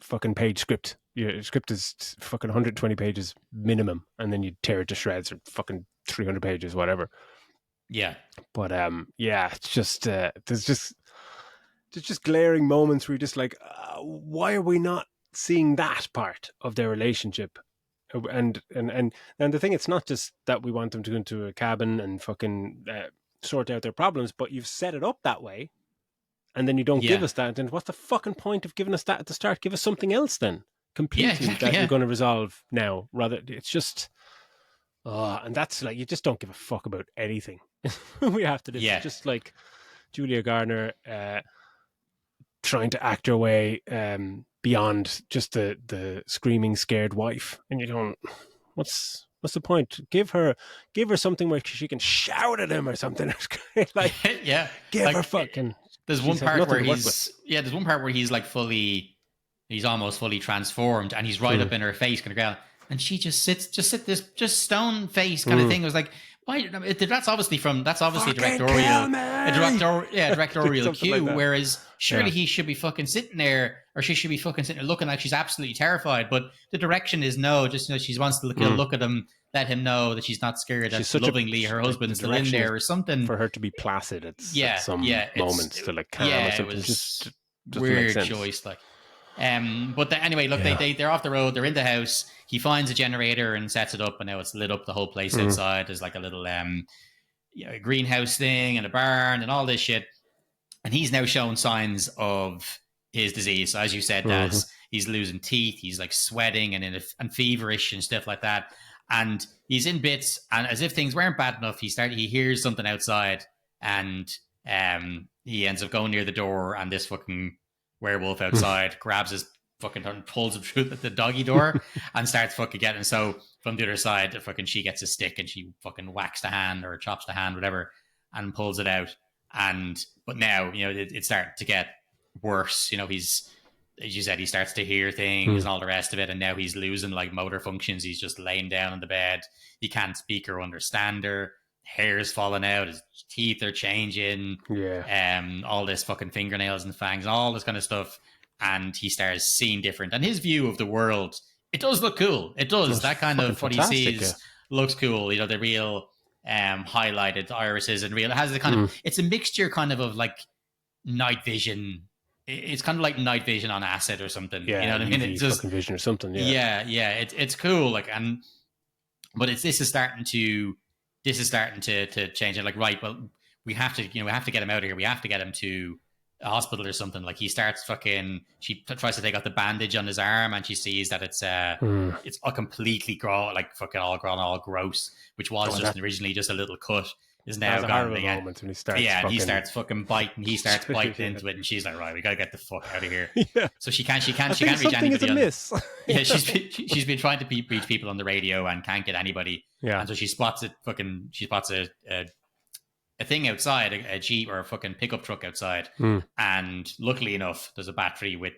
fucking page script. Your script is fucking 120 pages minimum, and then you tear it to shreds or fucking 300 pages, whatever. Yeah. But, it's just, there's just glaring moments where you're just like, why are we not seeing that part of their relationship? And the thing, it's not just that we want them to go into a cabin and fucking sort out their problems, but you've set it up that way, and then you don't give us that. And what's the fucking point of giving us that at the start? Give us something else then, completely, that you're going to resolve now. Rather, it's just, and that's like, you just don't give a fuck about anything. We have to do. It's just like Julia Garner trying to act her way beyond just the screaming scared wife, and you don't. What's the point? Give her something where she can shout at him or something. Like, give her fucking. There's one part where he's like he's almost fully transformed, and he's right up in her face, kind of ground, and she just sits this stone face kind of thing. It was like, why? That's obviously directorial cue. Like, whereas surely he should be fucking sitting there, or she should be fucking sitting there looking like she's absolutely terrified. But the direction is no, just she wants to look at him, let him know that she's not scared. That lovingly her husband's still in there, or something, for her to be placid at some moments to like calm or something. It was just weird choice, like. But anyway, look, they're off the road. They're in the house. He finds a generator and sets it up, and now it's lit up the whole place outside. There's like a little greenhouse thing and a barn and all this shit. And he's now showing signs of his disease. So as you said, Daz, he's losing teeth. He's like sweating and feverish and stuff like that. And he's in bits. And as if things weren't bad enough, he hears something outside, and he ends up going near the door, and this fucking werewolf outside grabs his fucking and pulls him through the doggy door and starts fucking getting. So from the other side, fucking she gets a stick and she fucking whacks the hand or chops the hand, whatever, and pulls it out. But now, it's starting to get worse. He's, as you said, he starts to hear things and all the rest of it. And now he's losing like motor functions. He's just laying down on the bed. He can't speak or understand her. Hair's falling out. His teeth are changing. All this fucking fingernails and fangs, all this kind of stuff. And he starts seeing different. And his view of the world, it does look cool. It does. That kind of what he sees looks cool. The real highlighted irises and real. It has the kind of, it's a mixture kind of like night vision. It's kind of like night vision on acid or something. Yeah, you know what I mean? It's just vision or something. Yeah. It's cool. Like, but this is starting to change it. Like, right, well, we have to get him out of here. We have to get him to a hospital or something. Like, he starts she tries to take out the bandage on his arm, and she sees that it's a completely fucking all gross, which was originally just a little cut. Is now gone. Moment when he starts. And he starts fucking biting. He starts biting into it, and she's like, "Right, we gotta get the fuck out of here." So she can't reach anybody. She's been trying to reach people on the radio and can't get anybody. Yeah, and so she spots a thing outside, a Jeep or a fucking pickup truck outside, and luckily enough, there's a battery with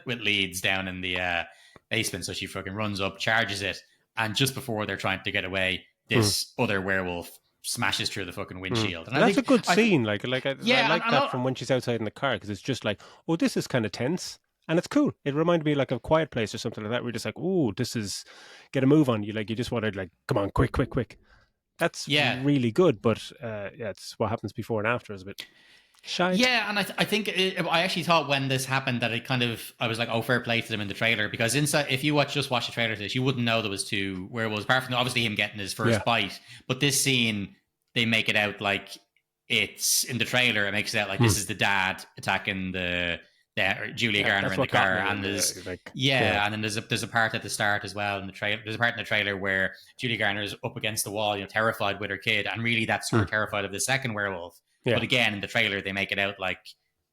leads down in the basement. So she fucking runs up, charges it, and just before they're trying to get away, this other werewolf smashes through the fucking windshield. And that's a good scene. I like and that from when she's outside in the car, because it's just like, oh, this is kind of tense. And it's cool. It reminded me like of Quiet Place or something like that. We're just like, oh, this is get a move on. You just want to like, come on, quick. That's really good. But it's what happens before and after is a bit shy. Yeah, and I think I actually thought when this happened that I was like, oh, fair play to them in the trailer, because inside, if you just watch the trailer to this, you wouldn't know there was two werewolves, apart from obviously him getting his first bite. But this scene, they make it out like it's in the trailer. It makes it out like this is the dad attacking the Julia Garner in the car, and there's and then there's a part at the start as well in the trailer. There's a part in the trailer where Julia Garner is up against the wall, terrified with her kid, and really that's her terrified of the second werewolf. Yeah. But again, in the trailer, they make it out like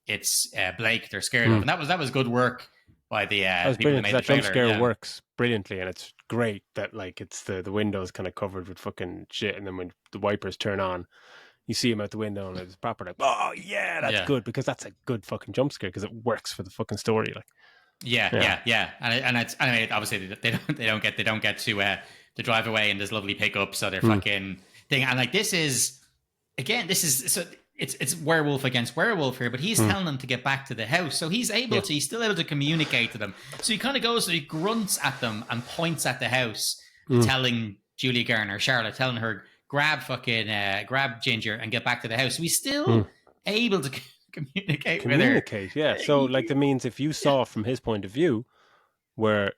it's Blake they're scared of, and that was good work by the people that made the trailer. That jump scare works brilliantly, and it's great that like it's the windows kind of covered with fucking shit, and then when the wipers turn on, you see him out the window, and it's proper like, oh yeah, that's good, because that's a good fucking jump scare because it works for the fucking story. Like, and it's obviously they don't get to drive away in this lovely pickup, so they're fucking thing, and like this is so it's werewolf against werewolf here, but he's telling them to get back to the house, so he's still able to communicate to them. So he kind of goes, so he grunts at them and points at the house, telling Julia Garner, Charlotte, telling her, grab Ginger and get back to the house. So he's still able to communicate with her. Yeah. So like that means if you saw from his point of view, where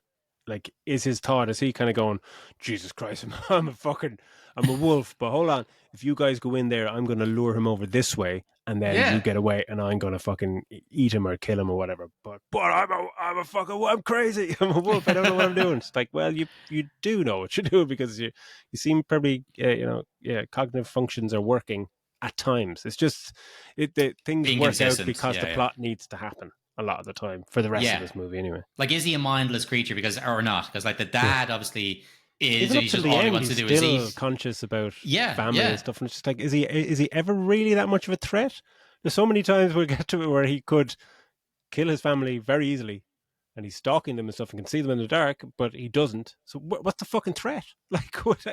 like is his thought, is he kind of going, Jesus Christ, I'm a wolf, but hold on, if you guys go in there, I'm going to lure him over this way, and then you get away, and I'm going to fucking eat him or kill him or whatever. But I'm crazy. I'm a wolf. I don't know what I'm doing. It's like, well, you do know what you're doing, because you seem probably cognitive functions are working at times. It's just things being work out because the plot needs to happen a lot of the time for the rest of this movie anyway. Like, is he a mindless creature or not? Because like the dad obviously is, even up to the all end, he wants to do still is eat. Conscious about family and stuff, and it's just like, is he ever really that much of a threat? There's so many times we'll get to it where he could kill his family very easily, and he's stalking them and stuff and can see them in the dark, but he doesn't. So what's the fucking threat? Like, what?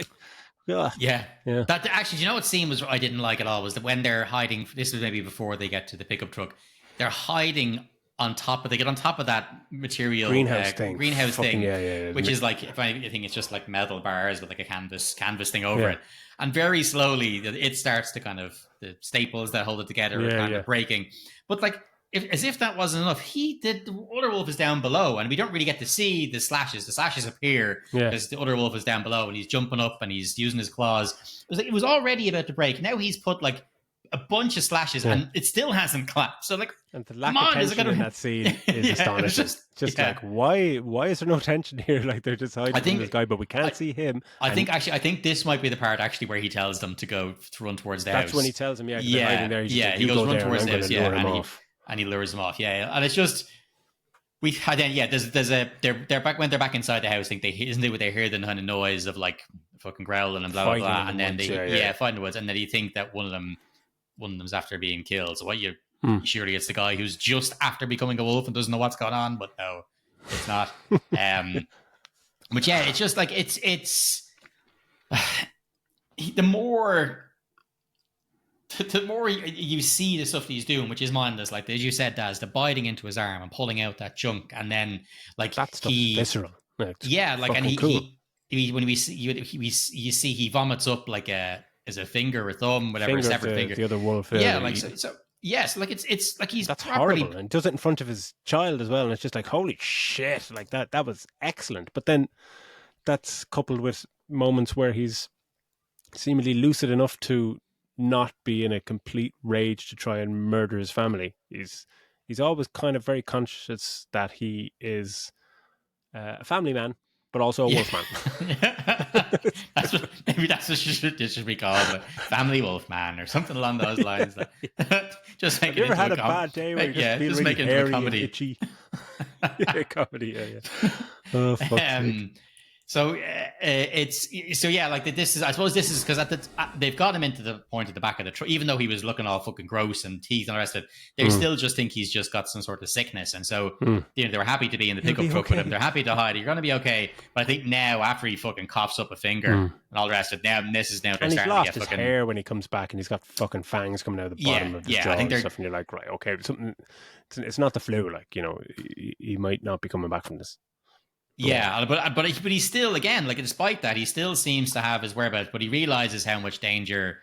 Yeah. That actually, do you know what scene was I didn't like at all? Was that when they're hiding? This was maybe before they get to the pickup truck. They're hiding they get on top of that material greenhouse thing, which is like, if I think it's just like metal bars with like a canvas thing over it, and very slowly it starts to kind of, the staples that hold it together are kind of breaking. But like, as if that wasn't enough, the other wolf is down below, and we don't really get to see the slashes. The slashes appear because the other wolf is down below, and he's jumping up and he's using his claws. It was already about to break. Now he's put like a bunch of slashes, and it still hasn't collapsed. So like, and the lack of tension in that scene is astonishing. Just like, why is there no tension here? Like, they're just hiding from this guy, but we can't see him. I think this might be the part actually where he tells them to run towards the house. That's when he tells them, they're hiding there. He goes run towards the house, and he lures them off. And it's just they're back when they're back inside the house. I think isn't it what they hear, the kind of noise of like fucking growling and blah blah blah, and then they find the woods, and then you think that one of them's after being killed. So surely it's the guy who's just after becoming a wolf and doesn't know what's going on, but no, it's not. But yeah, it's just like it's the more you see the stuff that he's doing, which is mindless, like as you said, Daz, the biting into his arm and pulling out that chunk, and then like that stuff visceral. And cool. when we see you see he vomits up like as a finger or thumb, whatever, a separate finger. The other wolf. Yes, like it's like he's that's horrible, and does it in front of his child as well, and it's just like, holy shit, like that was excellent. But then that's coupled with moments where he's seemingly lucid enough to not be in a complete rage to try and murder his family. He's always kind of very conscious that he is a family man, but also a wolf man. Maybe that's what it should be called, like family wolf man or something along those lines. Just make Have you ever had a bad day where you just feel really make it hairy into a comedy? And itchy? Comedy, Oh, fuck. So like this is, I suppose this is because they've got him into the point at the back of the truck, even though he was looking all fucking gross and teeth and the rest of it, they still just think he's just got some sort of sickness. And so, they were happy to be in the pickup truck with him. They're happy to hide. You're going to be okay. But I think now, after he fucking coughs up a finger and all the rest of it, now this is now they're and he's starting lost to get his fucking hair when he comes back, and he's got fucking fangs coming out of the bottom of his jaw and stuff. And you're like, right, okay, something. It's not the flu, like, you know, he might not be coming back from this. Yeah, but he's still, again, like, despite that, he still seems to have his whereabouts, but he realizes how much danger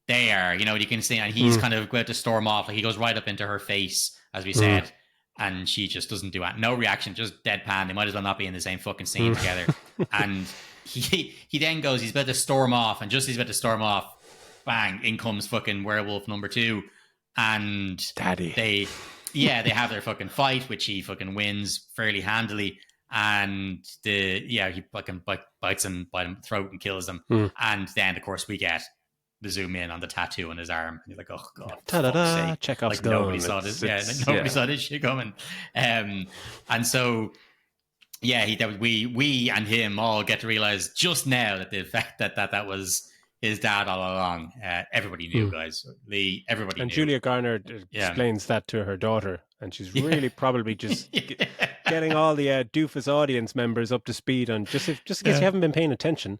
they are. You know, you can see, and he's kind of about to storm off. Like, he goes right up into her face, as we said, and she just doesn't do it. No reaction, just deadpan. They might as well not be in the same fucking scene together. And he then goes, he's about to storm off, and just as he's about to storm off, bang, in comes fucking werewolf number 2, and Daddy. they have their fucking fight, which he fucking wins fairly handily. And he fucking bites him by the throat and kills him. And then, of course, we get the zoom in on the tattoo on his arm. And you're like, oh god, ta-da-da, Chekhov's like gun. Nobody saw this. Nobody saw this shit coming. And so, we and him all get to realize just now that the fact that was his dad all along. Everybody knew, guys. Everybody and knew. Julia Garner explains that to her daughter, and she's really probably just getting all the doofus audience members up to speed on just in case you haven't been paying attention.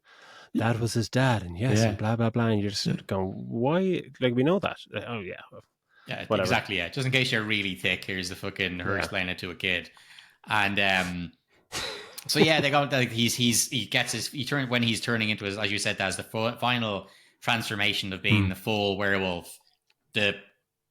That was his dad, and and blah blah blah, and you're just going, why? Like, we know that. Oh yeah, whatever. Exactly. Yeah, just in case you're really thick, here's the fucking her explaining it to a kid, and so they go. Like, when he's turning into his, as you said, that's the final transformation of being the full werewolf. The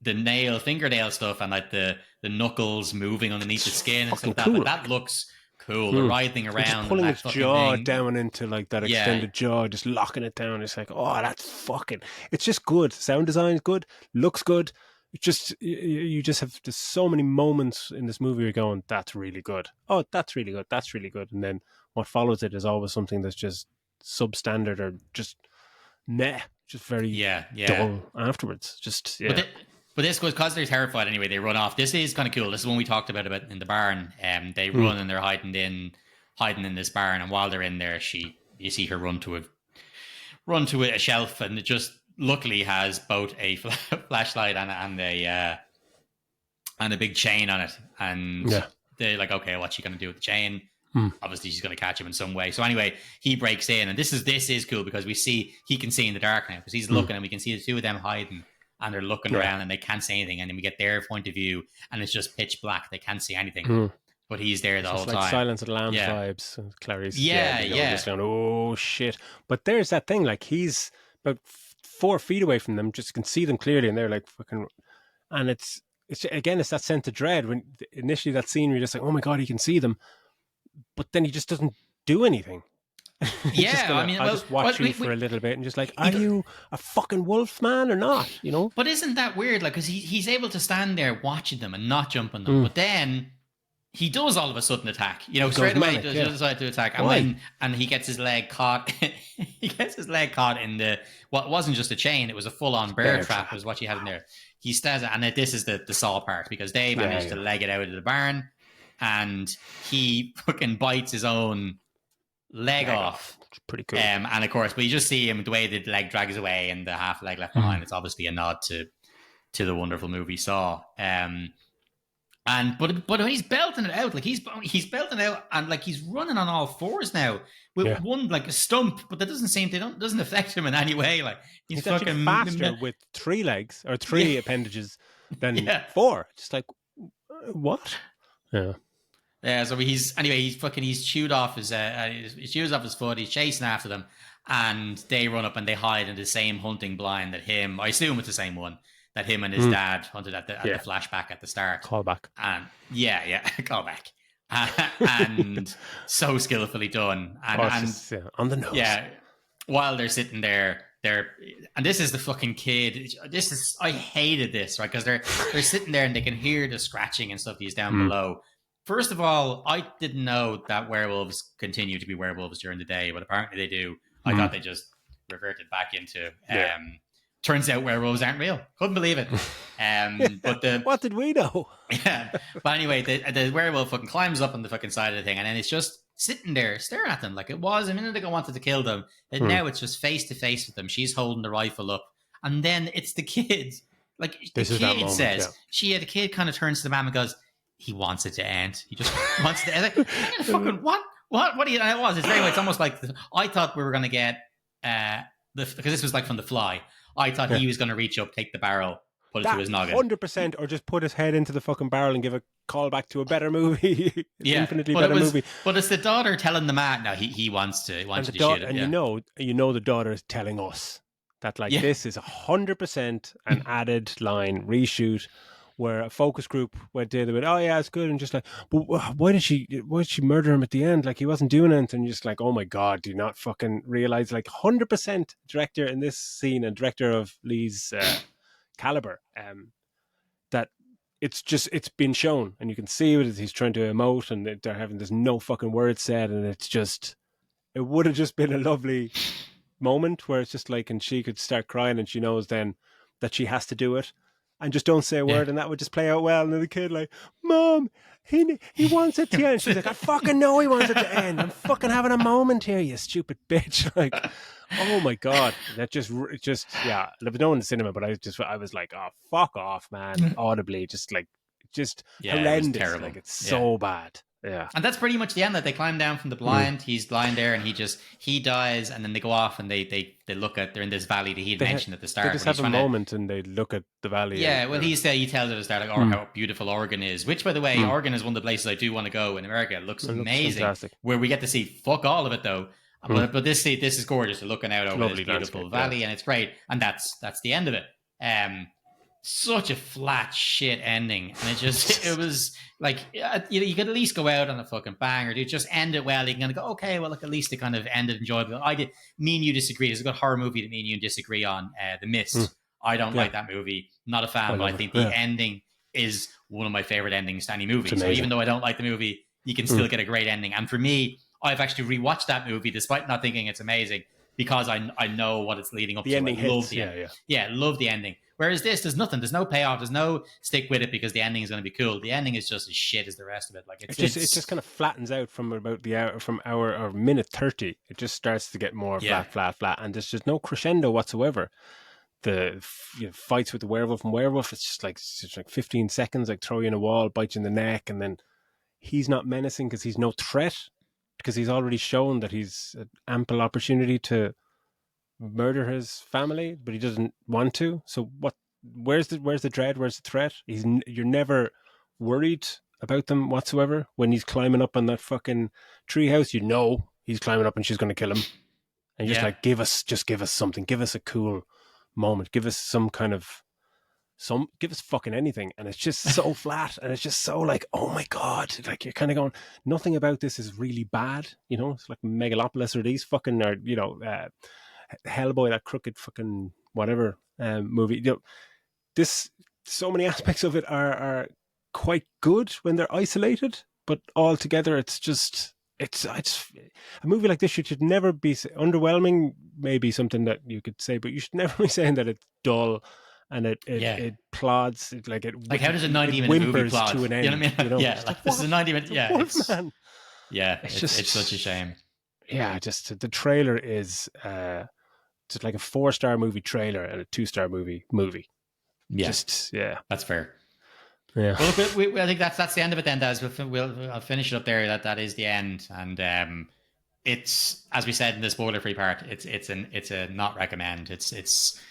fingernail stuff, and like the knuckles moving underneath the skin and stuff. Cool. That looks cool. The writhing around, just pulling its jaw thing down into like that extended jaw, just locking it down. It's like, oh, that's fucking. It's just good. Sound design is good. Looks good. It's just you just have there's so many moments in this movie where you're going, that's really good. Oh, that's really good. That's really good. And then what follows it is always something that's just substandard or just just very dull afterwards. Just But this goes because they're terrified anyway. They run off. This is kind of cool. This is one we talked about in the barn. They run and they're hiding in this barn. And while they're in there, you see her run to a shelf, and it just luckily has both a flashlight and a big chain on it. And they're like, okay, what's she going to do with the chain? Obviously, she's going to catch him in some way. So anyway, he breaks in, and this is cool because he can see in the dark now because he's looking, and we can see the two of them hiding. And they're looking around and they can't see anything. And then we get their point of view and it's just pitch black. They can't see anything. But he's there the whole time. Like Silence of the Lambs vibes. Clarice. Just going, oh, shit. But there's that thing. Like, he's about 4 feet away from them. Just can see them clearly. And they're like fucking... And it's again, it's that sense of dread. When initially that scene, you're just like, oh my God, he can see them. But then he just doesn't do anything. I'll just watch you for a little bit and just like, are you a fucking wolf man or not? You know? But isn't that weird? Like, because he's able to stand there watching them and not jump on them, but then he does all of a sudden attack. You know, straight away he decide to attack, and he gets his leg caught. He gets his leg caught in it wasn't just a chain; it was a full-on bear trap. Was what he had in there. He stands, and this is the saw part because they managed to leg it out of the barn, and he fucking bites his own leg off. It's pretty cool. And of course, we just see him the way the leg drags away and the half leg left behind. It's obviously a nod to the wonderful movie Saw. But he's belting it out, like he's belting it out, and like he's running on all fours now with one like a stump, but that doesn't affect him in any way. Like he's fucking faster with 3 legs or 3 appendages than 4. Just like what? Yeah. Yeah, so he's chewed off his foot. He's chasing after them, and they run up and they hide in the same hunting blind that him. I assume it's the same one that him and his dad hunted at the flashback at the start. Callback. And callback. And so skillfully done. And on the nose. Yeah, while they're sitting there. And this is the fucking kid. I hated this, right? Because they're sitting there and they can hear the scratching and stuff. He's down below. First of all, I didn't know that werewolves continue to be werewolves during the day, but apparently they do. I thought they just reverted back into. Turns out werewolves aren't real. Couldn't believe it. But what did we know? Yeah. But anyway, the werewolf fucking climbs up on the fucking side of the thing, and then it's just sitting there staring at them like it was a minute ago wanted to kill them, and now it's just face to face with them. She's holding the rifle up, and then it's the kids. Like the This is that kid moment, says, the kid kind of turns to the mom and goes, "He wants it to end. He just wants to end." Like, fucking what? What do you? And it was. It's very. It's almost like I thought we were going to get because this was like from The Fly. I thought he was going to reach up, take the barrel, put it to his noggin. 100%, or just put his head into the fucking barrel and give a call back to a better movie. Infinitely better movie. But it's the daughter telling the man, no, he wants to shoot it. And you know the daughter is telling us that like this is 100% an added line reshoot, where a focus group went in and went, oh yeah, it's good, and just like, but why did she murder him at the end? Like he wasn't doing anything. Just like, oh my god, do you not fucking realize? Like 100% director in this scene and director of Lee's caliber, that it's been shown, and you can see it as he's trying to emote, and there's no fucking words said, and it would have just been a lovely moment where it's just like, and she could start crying, and she knows then that she has to do it, and just don't say a word, and that would just play out well. And then the kid like, Mom, he wants it to end. She's like, I fucking know he wants it to end. I'm fucking having a moment here, you stupid bitch. Like, oh my god, that just yeah. There was no one in the cinema, but I was like, oh fuck off, man. Audibly, just horrendous. It was terrible. Like it's so bad. Yeah. And that's pretty much the end. That they climb down from the blind. He's lying there, and he dies, and then they go off and they look at, they're in this valley that he mentioned at the start. They just have a moment and they look at the valley. Yeah, well, he tells at the start, like, how beautiful Oregon is. Which, by the way, Oregon is one of the places I do want to go in America. It looks amazing. Fantastic. Where we get to see fuck all of it though. But this is gorgeous. They're looking out over this beautiful valley, and it's great. And that's the end of it. Such a flat shit ending, and it was like, you could at least go out on a fucking banger, dude. Just end it well. You can go, okay, well, look, at least it kind of ended enjoyable. Me and you disagree. It's a good horror movie that me and you disagree on. The Mist. I don't like that movie. Not a fan, but I think the ending is one of my favorite endings to any movie. So even though I don't like the movie, you can still get a great ending. And for me, I've actually rewatched that movie despite not thinking it's amazing, because I know what it's leading up to. Ending I love the ending. Yeah, love the ending. Whereas this, there's nothing. There's no payoff. There's no stick with it because the ending is going to be cool. The ending is just as shit as the rest of it. Like it just kind of flattens out from about hour or minute 30. It just starts to get more flat, and there's just no crescendo whatsoever. The fights with the werewolf and werewolf, it's just like 15 seconds, like throw you in a wall, bite you in the neck, and then he's not menacing because he's no threat, because he's already shown that he's an ample opportunity to murder his family, but he doesn't want to. So what? Where's the dread? Where's the threat? You're never worried about them whatsoever. When he's climbing up on that fucking treehouse, you know he's climbing up and she's going to kill him. And you're just like, give us something. Give us a cool moment. Give us give us fucking anything. And it's just so flat, and it's just so like, oh my god, like you're kind of going, nothing about this is really bad. It's like Megalopolis or these fucking, or Hellboy, that crooked fucking whatever movie. So many aspects of it are quite good when they're isolated, but all together it's a movie like this should never be underwhelming. Maybe something that you could say, but you should never be saying that it's dull and it plods. Like how does a 90-minute movie plod to an end? You know what I mean? Yeah, like this is a 90-minute. Yeah, Wolfman. It's such a shame. Yeah, just the trailer is just like a 4-star movie trailer and a 2-star movie. Yeah, that's fair. Yeah. Well, I think that's the end of it. Then, Daz, I'll finish it up there. That is the end, and it's, as we said in the spoiler-free part, it's a not recommend. It's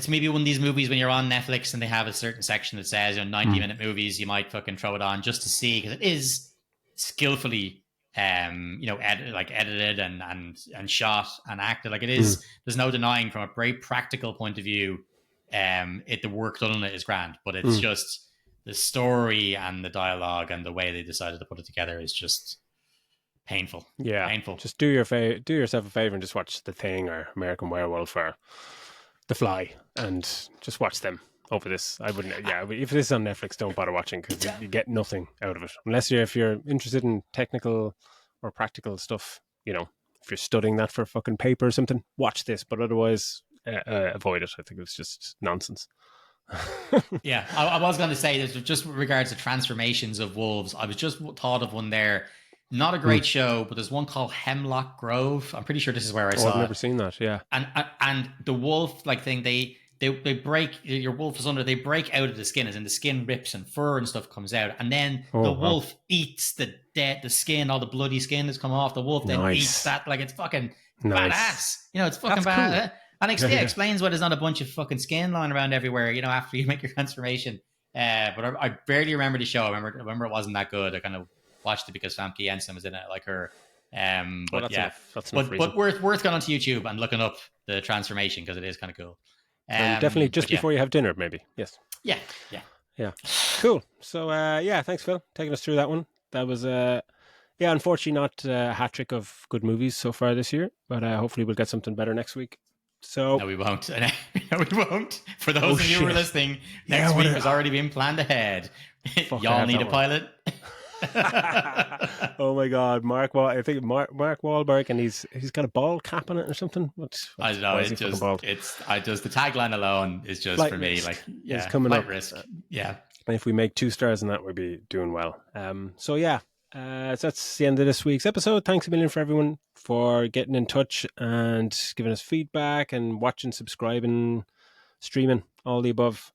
maybe one of these movies when you're on Netflix and they have a certain section that says 90-minute movies, you might fucking throw it on just to see, because it is skillfully edited and shot and acted. Like it is, there's no denying from a very practical point of view, the work done on it is grand, but it's just the story and the dialogue and the way they decided to put it together is just painful. Yeah, painful. Just do yourself a favor and just watch The Thing or American Werewolf or The Fly, and just watch them over this. I wouldn't. Yeah, if this is on Netflix, don't bother watching, because you get nothing out of it unless if you're interested in technical or practical stuff. If you're studying that for a fucking paper or something, watch this. But otherwise, avoid it. I think it's just nonsense. Yeah, I was going to say that just with regards to transformations of wolves, I was just thought of one there. Not a great show, but there's one called Hemlock Grove. I'm pretty sure this is where I I've saw never it. seen that. Yeah. And the wolf like thing, they break your wolf is under. They break out of the skin, as in the skin rips and fur and stuff comes out, and then the Wow. wolf eats the skin, all the bloody skin that's come off. The wolf then eats that. Like, it's fucking badass. You know, it's fucking badass. Cool. And explains why there's not a bunch of fucking skin lying around everywhere. You know, after you make your transformation. But I barely remember the show. I remember it wasn't that good. I kind of watched it because Famke Jensen was in it, like her. But yeah, that's but worth going onto YouTube and looking up the transformation, because it is kind of cool. Definitely just before you have dinner, maybe. Yes. Yeah. Cool. So thanks, Phil, taking us through that one. That was unfortunately not a hat trick of good movies so far this year, but hopefully we'll get something better next week. So no, we won't. No, we won't. For those of you who are listening, next week has already been planned ahead. Y'all need a pilot. Oh my God, I think Mark Wahlberg, and he's got a bald cap on it or something. I don't know. The tagline alone is just like, for me, like, it's coming up. Risk. Yeah. And if we make 2 stars in that, we'll be doing well. So that's the end of this week's episode. Thanks a million for everyone for getting in touch and giving us feedback and watching, subscribing, streaming, all the above.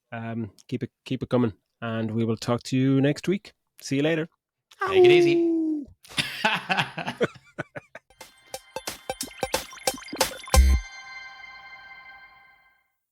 Keep it coming, and we will talk to you next week. See you later. Take it easy.